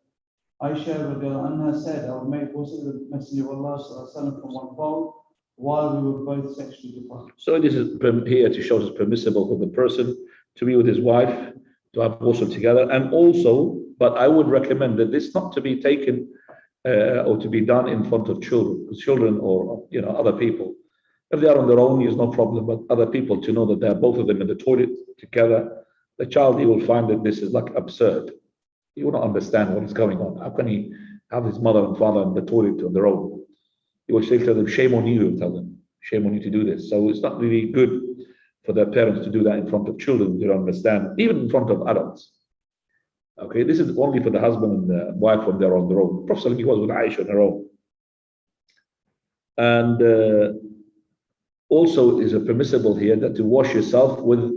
Aisha radiallahu anha said, I would make ghusl with the Messenger of Allah sallallahu alaihi wasallam from one bowl while we were both sexually defiant. So this is here to show it's permissible for the person to be with his wife, to have ghusl together, and also, but I would recommend that this not to be taken or to be done in front of children or other people. If they are on their own, there's no problem, but other people to know that they're both of them in the toilet together, the child, he will find that this is like absurd. He will not understand what is going on. How can he have his mother and father in the toilet on their own? He will say to them, shame on you, tell them, shame on you to do this. So it's not really good for their parents to do that in front of children. They don't understand, even in front of adults. Okay, this is only for the husband and the wife when they're on their own. Prophet, he was with Aisha on her own. And also is it permissible here that to wash yourself with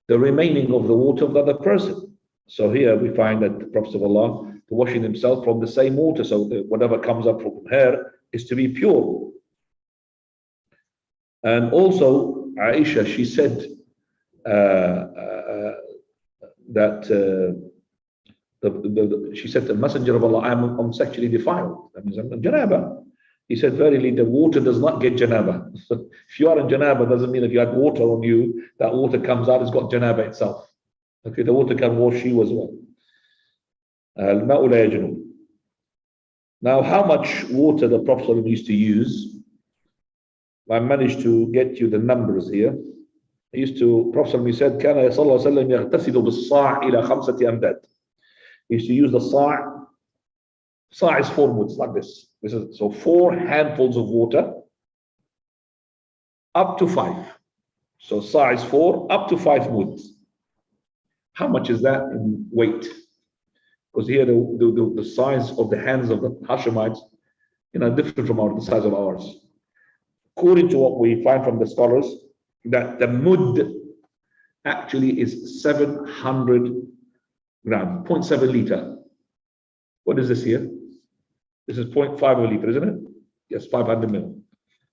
the remaining of the water of the other person. So here we find that the Prophet of Allah washing himself from the same water, so that whatever comes up from her is to be pure. And also Aisha, she said that she said, the Messenger of Allah, I'm sexually defiled. That means I'm in janaba. He said, verily, the water does not get janaba. So if you are in janaba, doesn't mean if you had water on you, that water comes out, it's got janaba itself. Okay, the water can wash you as well. Al-ma'u la yajnub. Now, how much water the Prophet used to use? I managed to get you the numbers here. He used to, Prophet said, كان صلى الله عليه وسلم يغتسل بالصاع إلى 5 أمداد. He used to use the sa'. Sa' is 4 muds, like this. So 4 handfuls of water, up to 5. So sa' is 4, up to 5 muds. How much is that in weight? Because here the size of the hands of the Hashemites, different from the size of ours. According to what we find from the scholars, that the mud actually is 700 grams, 0.7 liter. What is this here? This is 0.5 of a liter, isn't it? Yes, 500 mil.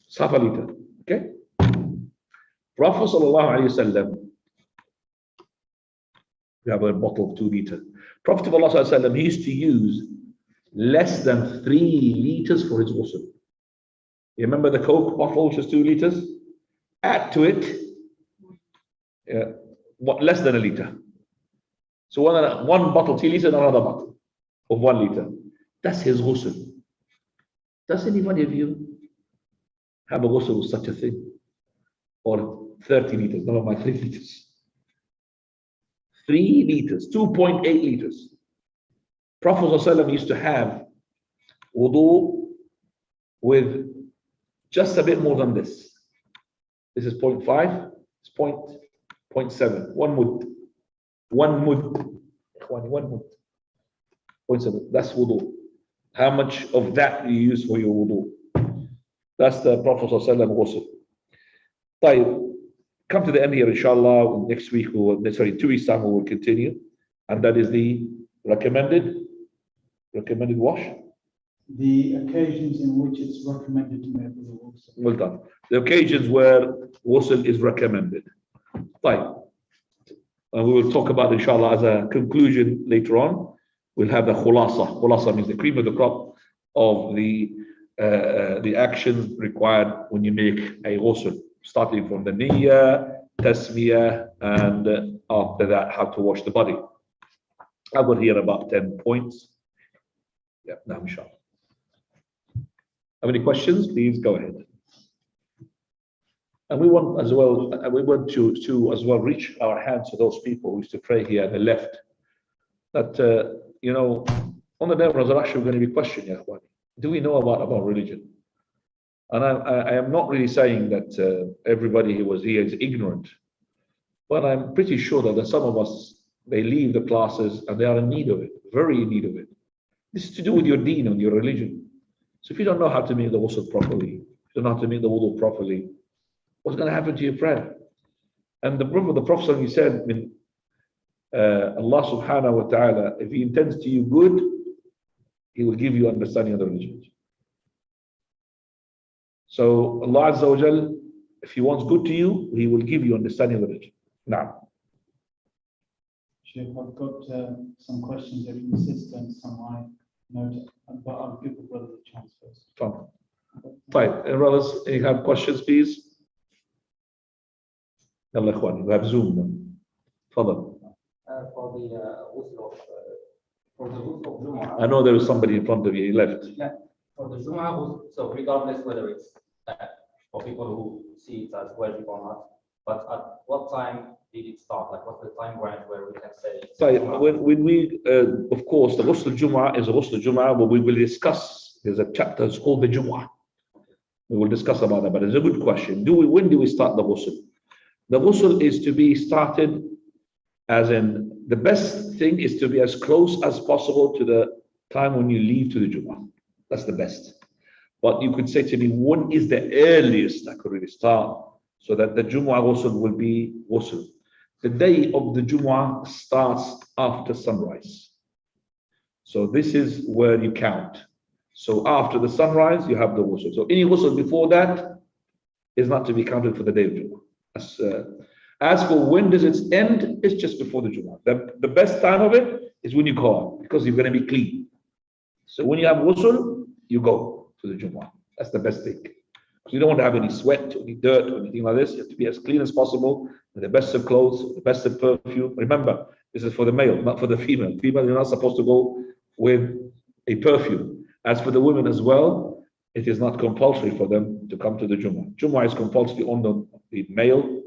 It's half a liter. Okay. Prophet sallallahu alaihi wasallam, we have a bottle of 2 liters. Prophet of Allah sallallahu alaihi wasallam, he used to use less than 3 liters for his ghusl. You remember the Coke bottle, which is 2 liters? Add to it less than a liter. So one bottle, 2 liters, another bottle of 1 liter. That's his ghusl. Does anybody of you have a ghusl with such a thing? Or 30 liters, never mind 3 liters. 3 liters, 2.8 liters. Prophet ﷺ used to have wudu with just a bit more than this. This is 0.5, it's 0.7, 1 mud. 1 mud. 1 mud. 0.7, that's wudu. How much of that do you use for your wudu? That's the Prophet ﷺ ghusl. Come to the end here, inshallah. Next week, 2 weeks' time, we will continue. And that is the recommended wash. The occasions in which it's recommended to make the ghusl. Well done. The occasions where ghusl is recommended. And we will talk about, inshallah, as a conclusion later on. We'll have the khulasa. Khulasa means the cream of the crop of the actions required when you make a ghusl, starting from the niyyah, tasmiyah, and after that, how to wash the body. I've got here about 10 points. Yeah, now inshallah. Have any questions? Please go ahead. And we want as well, to as well reach our hands to those people who used to pray here at the left. That on the day of resurrection, we're going to be questioned, ya ikhwan. Do we know about religion? And I am not really saying that everybody who was here is ignorant, but I'm pretty sure that some of us, they leave the classes and they are in need of it, very in need of it. This is to do with your deen and your religion. So if you don't know how to make the ghusl properly, if you don't know how to make the wudu properly, what's going to happen to your prayer? And the Prophet he said, Allah subhanahu wa ta'ala, if he intends to you good, he will give you understanding of the religion. So Allah Azza wa Jal, if he wants good to you, he will give you understanding of the religion. Now, Sheikh, I've got some questions that are consistent, some I noted, but I'll give the brother the chance first. Fine. And brothers, you have questions, please? Yalla ikhwan, we have Zoom now. Fadal. For the ghusl of Jum'ah. I know there is somebody in front of you, he left. Yeah, for the Jum'ah ghusl, so regardless whether it's for people who see it as wajib or not, but at what time did it start? Like, what's the time range where we can say? When we, of course, the Ghusl Jum'ah is a Ghusl Jum'ah, but we will discuss. There's a chapter, it's called the Jum'ah. We will discuss about that, but it's a good question. When do we start the Ghusl? The Ghusl is to be started, as in, the best thing is to be as close as possible to the time when you leave to the Jum'ah. That's the best. But you could say to me, when is the earliest I could really start so that the Jumu'ah ghusl will be ghusl? The day of the Jumu'ah starts after sunrise. So this is where you count. So after the sunrise, you have the ghusl. So any ghusl before that is not to be counted for the day of Jumu'ah. As for when does it end, it's just before the Jumu'ah. The best time of it is when you go out, because you're going to be clean. So when you have ghusl, you go to the Jumu'ah. That's the best thing. You don't want to have any sweat, any dirt, or anything like this. You have to be as clean as possible, with the best of clothes, the best of perfume. Remember, this is for the male, not for the female. Female, you're not supposed to go with a perfume. As for the women as well, it is not compulsory for them to come to the Jumu'ah. Jumu'ah is compulsory on the male,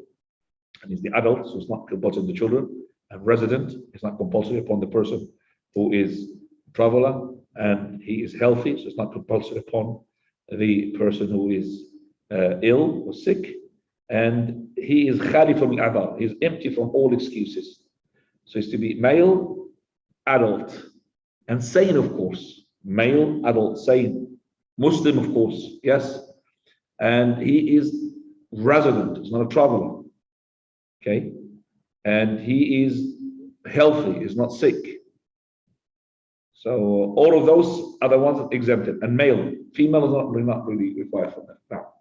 and he's the adult, so it's not compulsory on the children. And resident is not compulsory upon the person who is traveler and he is healthy, so it's not compulsory upon the person who is ill or sick, and he is khali from al-adhar, he's empty from all excuses. So he's to be male, adult, and sane, of course. Male, adult, sane. Muslim, of course, yes. And he is resident, he's not a traveler. Okay? And he is healthy, he's not sick. So all of those are the ones exempted. And male, female is not really required for that. Now.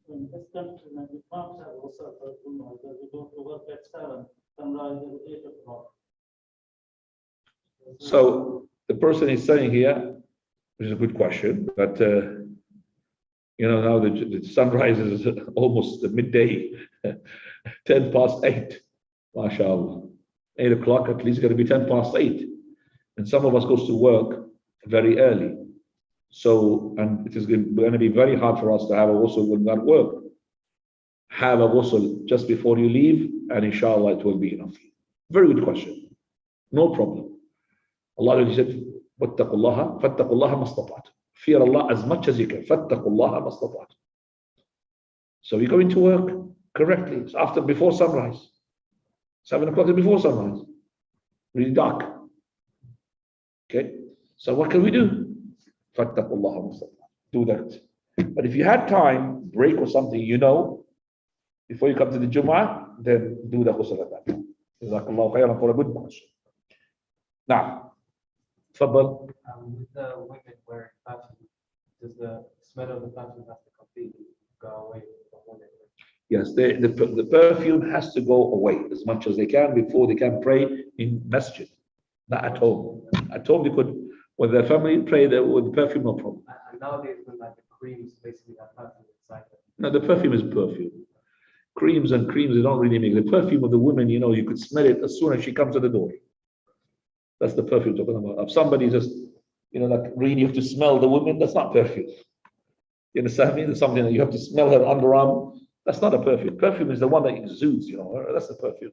In this country, when the farms have also we go to work at 7, sunrise at 8 o'clock. So the person is saying here, which is a good question, but now the sunrise is almost midday, 10 past 8, mashallah. 8 o'clock, at least it's going to be 10 past 8. And some of us goes to work very early. So, and it is going to be very hard for us to have a ghusl when we are at work. Have a ghusl just before you leave, and inshallah it will be enough. Very good question. No problem. Allah said, وَاتَّقُوا اللَّهَ فَاتَّقُوا اللَّهَ مَا اسْتَطَعْتُمْ. Fear Allah as much as you can. فَاتَّقُوا اللَّهَ مَا اسْتَطَعْتُمْ. So you're going to work correctly. It's before sunrise. 7 o'clock is before sunrise. Really dark. Okay? So what can we do? فَاتَّقُوا اللَّهَ مَا اسْتَطَعْتُمْ. Do that. But if you had time, break or something, before you come to the Jumu'ah, then do the ghusl at that time. Jazakallahu khairan for a good question. Now, Fadal. With the women wearing perfume, does the smell of the perfume have to completely go away before they wear? Yes, the perfume has to go away as much as they can before they can pray in masjid, not at home. At home, they could, with their family, pray with the perfume, no problem. And nowadays, when like the creams basically have perfume inside them. No, the perfume is perfume. Creams, they don't really make the perfume of the women. You could smell it as soon as she comes to the door. That's the perfume talking about. If somebody just, like really you have to smell the woman, that's not perfume. You understand me? There's something that you have to smell her underarm. That's not a perfume. Perfume is the one that exudes, that's the perfume.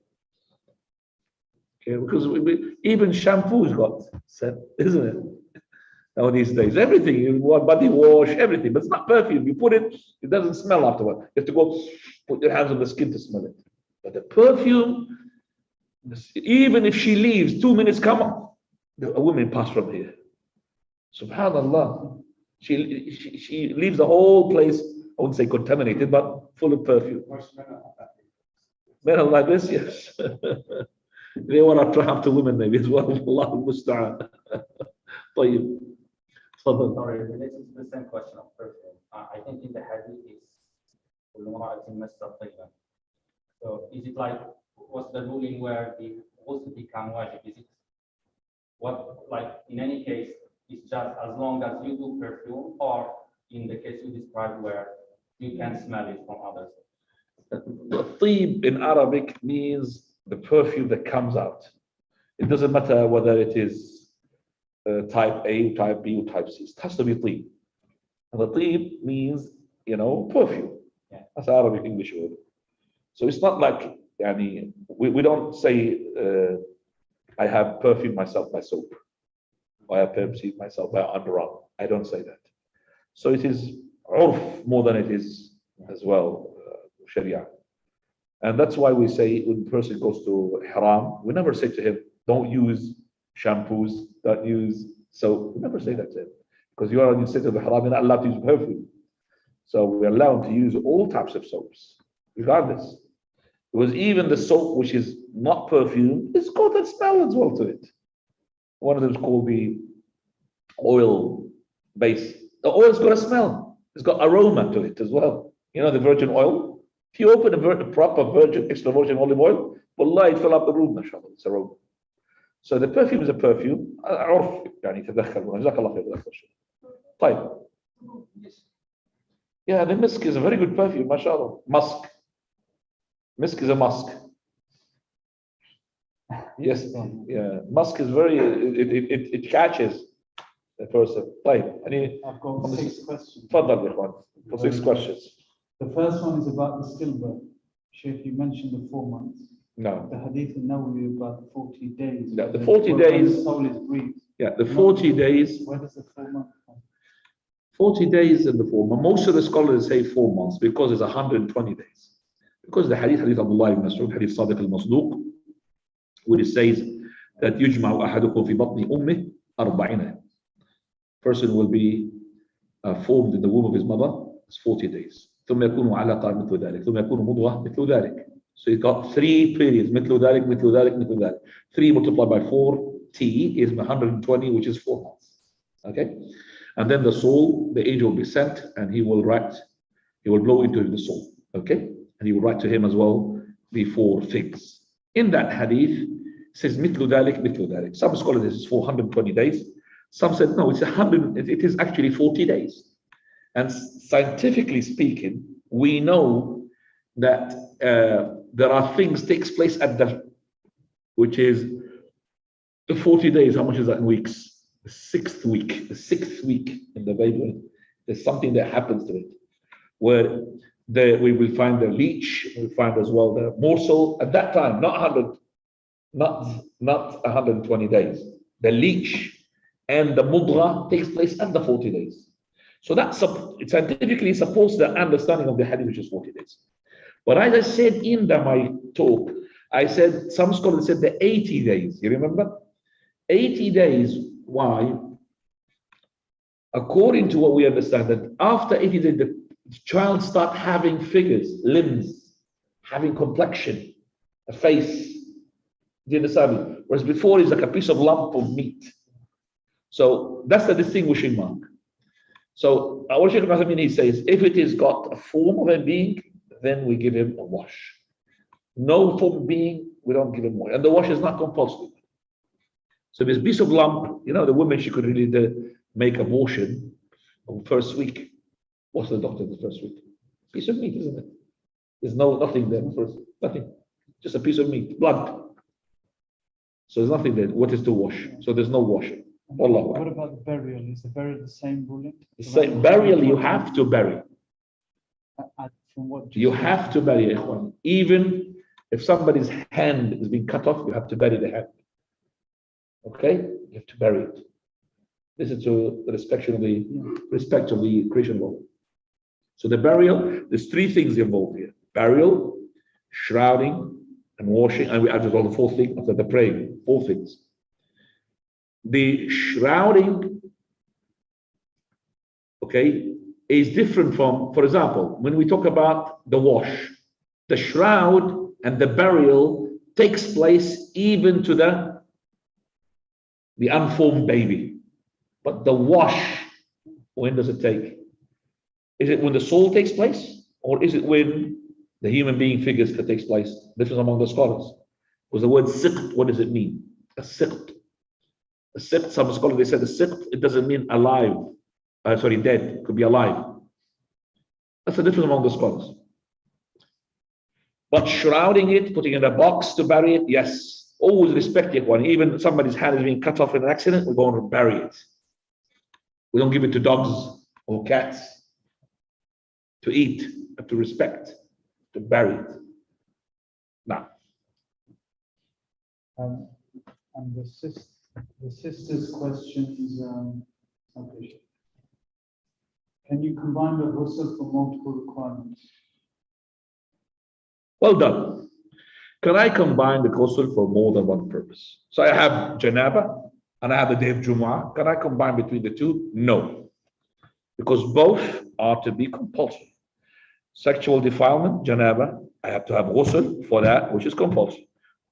Okay, because even shampoo's got scent, isn't it? Now these days, everything, you want body wash, everything, but it's not perfume. You put it, it doesn't smell afterward. You have to go put your hands on the skin to smell it. But the perfume, even if she leaves, 2 minutes come up, a woman passed from here. Subhanallah. She leaves the whole place, I wouldn't say contaminated, but full of perfume. Men are like this, yes. They want to attract to women maybe as well. Allahu musta'an. طيب. تفضل. Sorry, related to the same question of perfume. I think in the hadith is so is it like, what's the ruling where the ghusl become wajib? Is it what, like in any case, it's just as long as you do perfume, or in the case you described where you can smell it from others? The طيب in Arabic means the perfume that comes out. It doesn't matter whether it is type A, type B, or type C. It has to be طيب. And the طيب means, perfume. Yeah. That's Arabic English word. So it's not like, we don't say, I have perfumed myself by soap, or I have perfumed myself by underarm. I don't say that. So it is urf more than it is as well, sharia. And that's why we say when the person goes to haram, we never say to him, don't use shampoos, don't use soap. We never say that to him. Because you are in the state of the haram, you're not allowed to use perfume. So we're allowed to use all types of soaps, regardless. Because even the soap which is not perfume, it's got a smell as well to it. One of them is called the oil base. The oil's got a smell. It's got aroma to it as well. You know the virgin oil? If you open a proper virgin, extra virgin olive oil, wallah, it fill up the room, mashallah, it's aroma. So the perfume is a perfume. عرف يعني تدخل جزاك الله خير. طيب. Yeah, the misk is a very good perfume, mashallah. Musk. Misk is a musk. Yes, yeah. Musk is very, it catches the person. طيب. I've got 6 questions. تفضل يا إخوان. For 6 questions. The first one is about the stillbirth. Sheikh, you mentioned the 4 months. No. The hadith in Nawawi about 40 days. Yeah, the 40 When days. the soul is breathed. Yeah, the 40 days. Where does the 4 months come? 40 days in the 4 months. Most of the scholars say 4 months because it's 120 days. Because the hadith Abdullah ibn Mas'ud, hadith Sadiq al-Masduq, where it says that يجمع أحدكم في بطن أمه 40. Person will be formed in the womb of his mother. It's 40 days. ثم يكون علقة مثل ذلك. ثم يكون مضغة مثل ذلك. So you got 3 periods. مثل ذلك, مثل ذلك, مثل ذلك. 3 multiplied by 4 T is 120, which is 4 months. Okay? And then the soul, the angel will be sent, and he will blow into the soul. Okay? And he will write to him as well the 4 things. In that hadith, it says مثل ذلك, مثل ذلك. Some scholars say it's 420 days. Some said no, it's 100. It is actually 40 days. And scientifically speaking, we know that there are things takes place at which is the 40 days. How much is that in weeks? The 6th week. The 6th week in the Bible. There's something that happens to it, where we will find the leech. We find as well the morsel at that time, not 100, not 120 days. The leech and the mudra takes place at the 40 days. So that's scientifically supposed the understanding of the hadith, which is 40 days. But as I said in my talk, I said some scholars said the 80 days. You remember? 80 days. Why? According to what we understand, that after 80 days, the child start having figures, limbs, having complexion, a face. Do you understand me? Whereas before it's like a piece of lump of meat. So that's the distinguishing mark. So our Shaykh Al-Uthaymeen says, if it is got a form of a being, then we give him a wash. No form of being, we don't give him wash. And the wash is not compulsory. So this piece of lump, you know, the woman, she could really make abortion on the first week. What's the doctor the first week? Piece of meat, isn't it? There's nothing there first, nothing. Just a piece of meat, blood. So there's nothing there. What is to wash? So there's no washing. What about the burial? Is the burial the same ruling? The same burial, you have to bury. From what You have to bury, ikhwan. Even if somebody's hand is being cut off, you have to bury the hand. Okay? You have to bury it. This is to the respect of the creation law. So the burial, there's 3 things involved here: burial, shrouding, and washing. And we added all the 4th thing after the praying. 4 things. The shrouding, okay, is different from, for example, when we talk about the wash, the shroud and the burial takes place even to the unformed baby. But the wash, when does it take? Is it when the soul takes place, or is it when the human being figures that takes place? Difference among the scholars. Because the word siqt, what does it mean? A siqt. A siqt, some scholars, they said the siqt, it doesn't mean alive. Dead. It could be alive. That's the difference among the scholars. But shrouding it, putting it in a box to bury it, yes. Always respect it one. Even somebody's hand is being cut off in an accident, we're going to bury it. We don't give it to dogs or cats to eat, but to respect, to bury it. Now. And the sister's question is, okay. Can you combine the ghusl for multiple requirements? Well done. Can I combine the ghusl for more than one purpose? So I have janaba and I have the day of Jumu'ah. Can I combine between the two? No. because both are to be compulsory. Sexual defilement, janaba, I have to have ghusl for that, which is compulsory.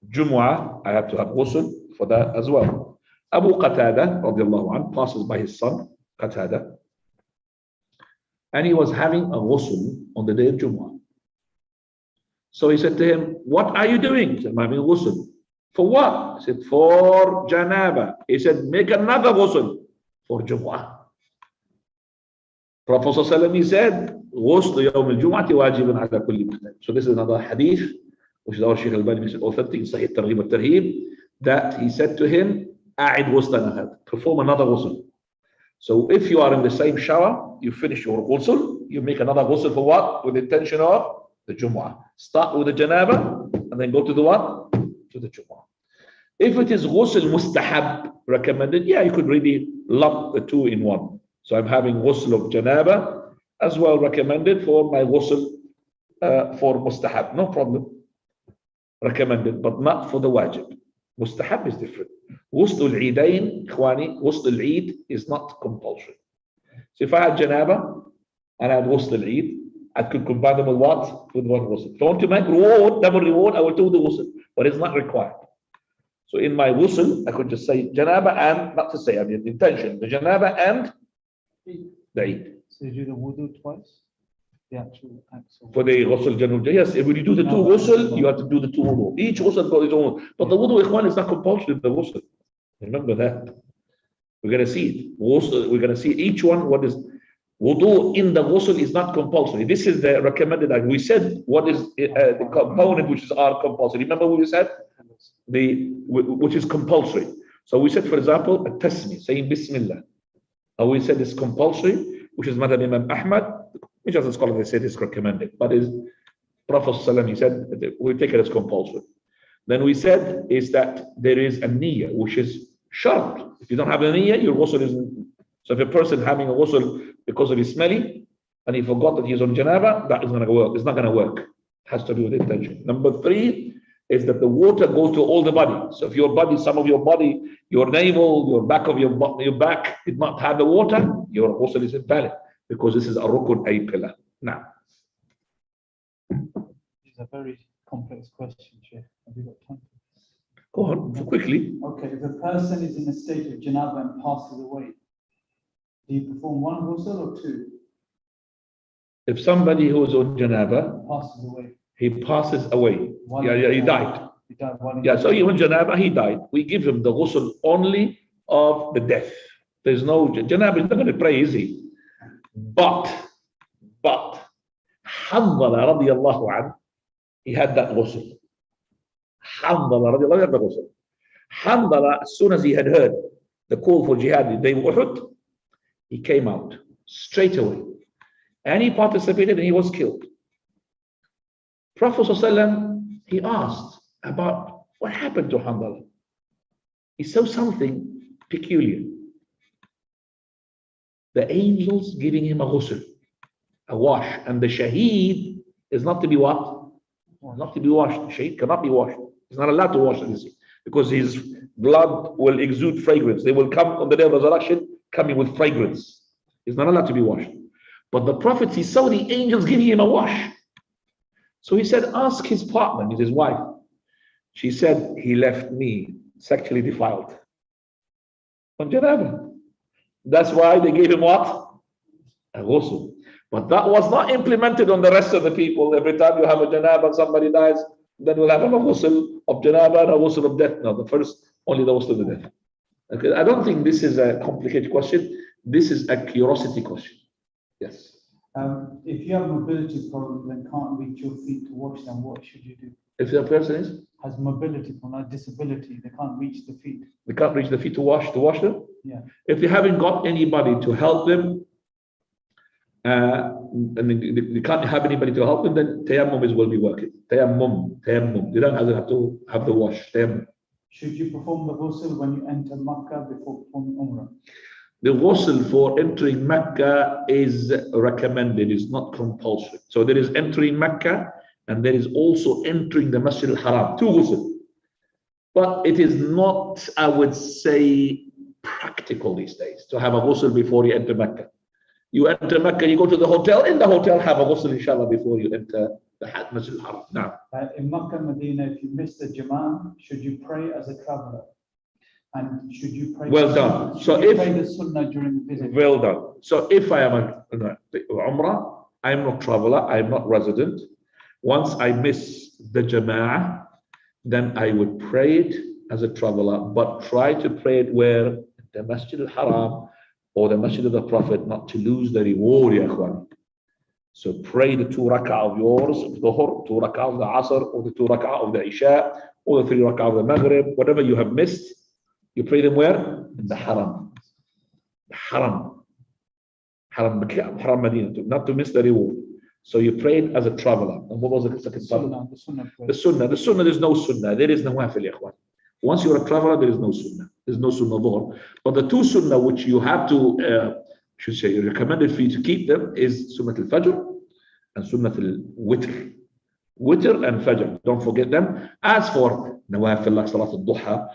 Jumu'ah, I have to have ghusl for that as well. Abu Qatada, radiallahu anhu, passes by his son, Qatada, and he was having a ghusl on the day of Jumu'ah. So he said to him, what are you doing? He said, I'm having a ghusl. For what? He said, for janaba. He said, make another ghusl for Jumu'ah. Prophet ﷺ, he said, غسل يوم الجمعة واجب على كل مسلم. So this is another hadith, which is our Shaykh Al-Albani makes it authentic in Sahih Targhib al-Tarhib, that he said to him, أعد غسلنا, perform another ghusl. So if you are in the same shower, you finish your ghusl, you make another ghusl for what? With the intention of the Jumu'ah. Start with the janaba, and then go to the what? To the Jumu'ah. If it is ghusl mustahab, recommended, yeah, you could really lump the two in one. So I'm having ghusl of janaba, as well recommended for my ghusl for mustahab, no problem. Recommended, but not for the wajib. Mustahab is different. Ghusl al-eidain, ikhwani, ghusl al-eid is not compulsory. So if I had janaba and I had ghusl al-eid, I could combine them with what? With one ghusl. If I want to make reward, double reward, I will do the ghusl, but it's not required. So in my ghusl, I could just say janaba and, not to say, I mean, intention, the janaba and the eid. So you do the wudu twice? The actual For the ghusl general, yes, if you do the two ghusl, you have to do the two wudu. Each ghusl got its own. But the wudu, ikhwan, is not compulsory, the ghusl. Remember that. We're going to see it. Ghusl, we're going to see each one, what is wudu in the ghusl is not compulsory. This is the recommended. Like we said, what is the component which is are compulsory. Remember what we said? Which is compulsory. So we said, for example, a tasmi, saying Bismillah. Or we said it's compulsory, which is Madhab Imam Ahmad, which as a scholar they said is recommended. But is Prophet ﷺ, he said we take it as compulsory. Then we said is that there is a niyyah, which is shart. If you don't have a niyyah, your ghusl isn't. So if a person having a ghusl because of his smelly and he forgot that he's on janaba, that is going to work. It's not going to work. It has to do with intention. Number 3 is that the water goes to all the body. So if your body, some of your body, your navel, your back of your back did not have the water, your ghusl is invalid because this is a rukun, a pillar. Now, It's a very complex question, Sheikh. Have you got time? go on quickly. Okay, if a person is in a state of janaba and passes away, do you perform one ghusl or two? If somebody who is on janaba, Passes away. he passes away. He died. He died while in Yeah, so he on janaba, he died. We give him the ghusl only of the death. There's no janaba, he's not going to pray, is he? But Hanzala radiallahu anhu, he had that ghusl. Hanzala radiallahu anhu had the ghusl. Hanzala, as soon as he had heard the call for jihad the day of Uhud, he came out straight away. And he participated and he was killed. Prophet ﷺ, he asked about what happened to Hanzala. He saw something peculiar. The angels giving him a ghusl, a wash, and the shaheed is not to be what? Not to be washed. The shaheed cannot be washed. He's not allowed to wash this because his blood will exude fragrance. They will come on the day of resurrection coming with fragrance. He's not allowed to be washed. But the Prophet, he saw the angels giving him a wash. So he said, ask his partner, his wife. She said, he left me sexually defiled. On janaba. That's why they gave him what? A ghusl. But that was not implemented on the rest of the people. Every time you have a janaba, somebody dies, then we'll have a ghusl of janaba and a ghusl of death. No, the first, only the ghusl of the death. Okay, I don't think this is a complicated question. This is a curiosity question. Yes. If you have mobility problems and can't reach your feet to wash them, what should you do? If the person has mobility problem, like disability, they can't reach the feet. they can't reach the feet to wash them. Yeah. If they haven't got anybody to help them, and they can't have anybody to help them, then tayammum will be working. Tayammum. They don't have to have the wash. Tayammum. Should you perform the ghusl when you enter Makkah before performing Umrah? The ghusl for entering Mecca is recommended, is not compulsory. So there is entering Mecca and there is also entering the Masjid al-Haram, 2 ghusl. But it is not, I would say, practical these days to have a ghusl before you enter Mecca. You enter Mecca, you go to the hotel. In the hotel, have a ghusl, inshallah, before you enter the Masjid al-Haram. Now, In Makkah and Medina, if you miss the Jama'ah, should you pray as a traveler? And should you pray? Well done. Should So you if- pray the Sunnah during the visit? well done. So if I am a Umrah, I am not traveler, I am not resident. Once I miss the Jama'ah, then I would pray it as a traveler, but try to pray it where the Masjid al-Haram or the Masjid of the Prophet, not to lose the reward, ya ikhwan. So pray the 2 rak'ah of yours, Dhuhr, 2 rak'ah of the Asr, or the 2 rak'ah of the Isha, or the 3 rak'ah of the Maghrib, whatever you have missed, you pray them where? In the Haram. The Haram. Haram Makkah, Haram Medina, not to miss the reward. So you prayed as a traveler. And what was the second part? The Sunnah prayer. The Sunnah, there's no Sunnah. There is no nawafil, ya ikhwan. Once you're a traveler, there is no Sunnah. There's no Sunnah Dhuhr. But the 2 Sunnah which you have to, should say, recommended for you to keep them is Sunnah al-Fajr and Sunnah al-Witr. Witr and Fajr, don't forget them. As for nawafil like Salat al-Duha,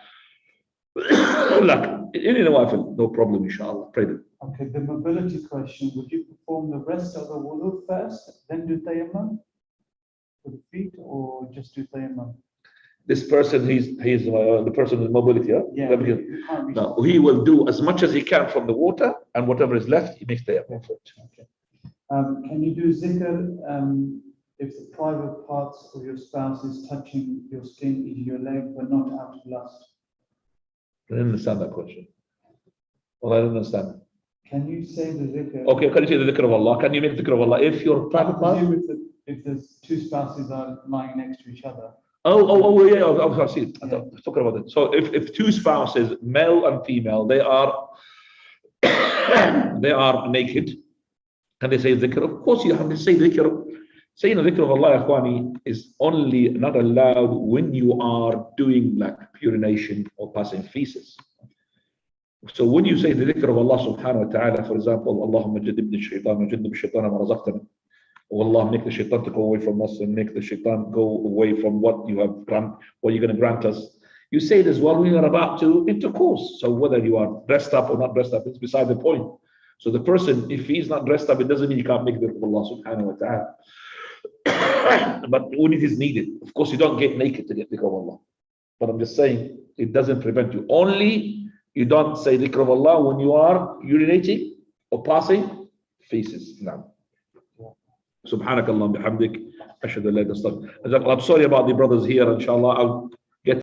like any nawafil, no problem, inshallah. Pray them. Okay, the mobility question, would you perform the rest of the wudu first, then do tayammum for the feet, or just do tayammum? This person, he's the person with mobility, yeah? Yeah, Let me- you can't reach No, he will do as much as he can from the water, and whatever is left, he makes tayammum for it. Okay. Can you do zikr if the private parts of your spouse is touching your skin, in your leg, but not out of lust? I didn't understand that question. Well, I don't understand. Can you say the zikr? Okay, can you say the dhikr of Allah? Can you make dhikr of Allah if your private I part? presume if the 2 spouses are lying next to each other. Oh, yeah, I see. I thought I was talking about it. So if 2 spouses, male and female, they are they are naked, and they say dhikr, of course you have to say dhikr. Saying the dhikr of Allah, ikhwani, is only not allowed when you are doing like urination or passing feces. So when you say the dhikr of Allah subhanahu wa ta'ala, for example, Allahumma jadibni shaitan wa jadib shaitana ma razaqtana. Oh Allah, make the shaitan to go away from us and make the shaitan go away from what you have what you're going to grant us. You say this while we are about to intercourse. So whether you are dressed up or not dressed up, it's beside the point. So the person, if he's not dressed up, it doesn't mean he can't make the dhikr of Allah subhanahu wa ta'ala. But when it is needed, of course, you don't get naked to get dhikr of Allah. But I'm just saying, it doesn't prevent you. Only you don't say dhikr of Allah when you are urinating or passing feces. Now, subhanakallah bihamdik. I'm sorry about the brothers here, inshallah.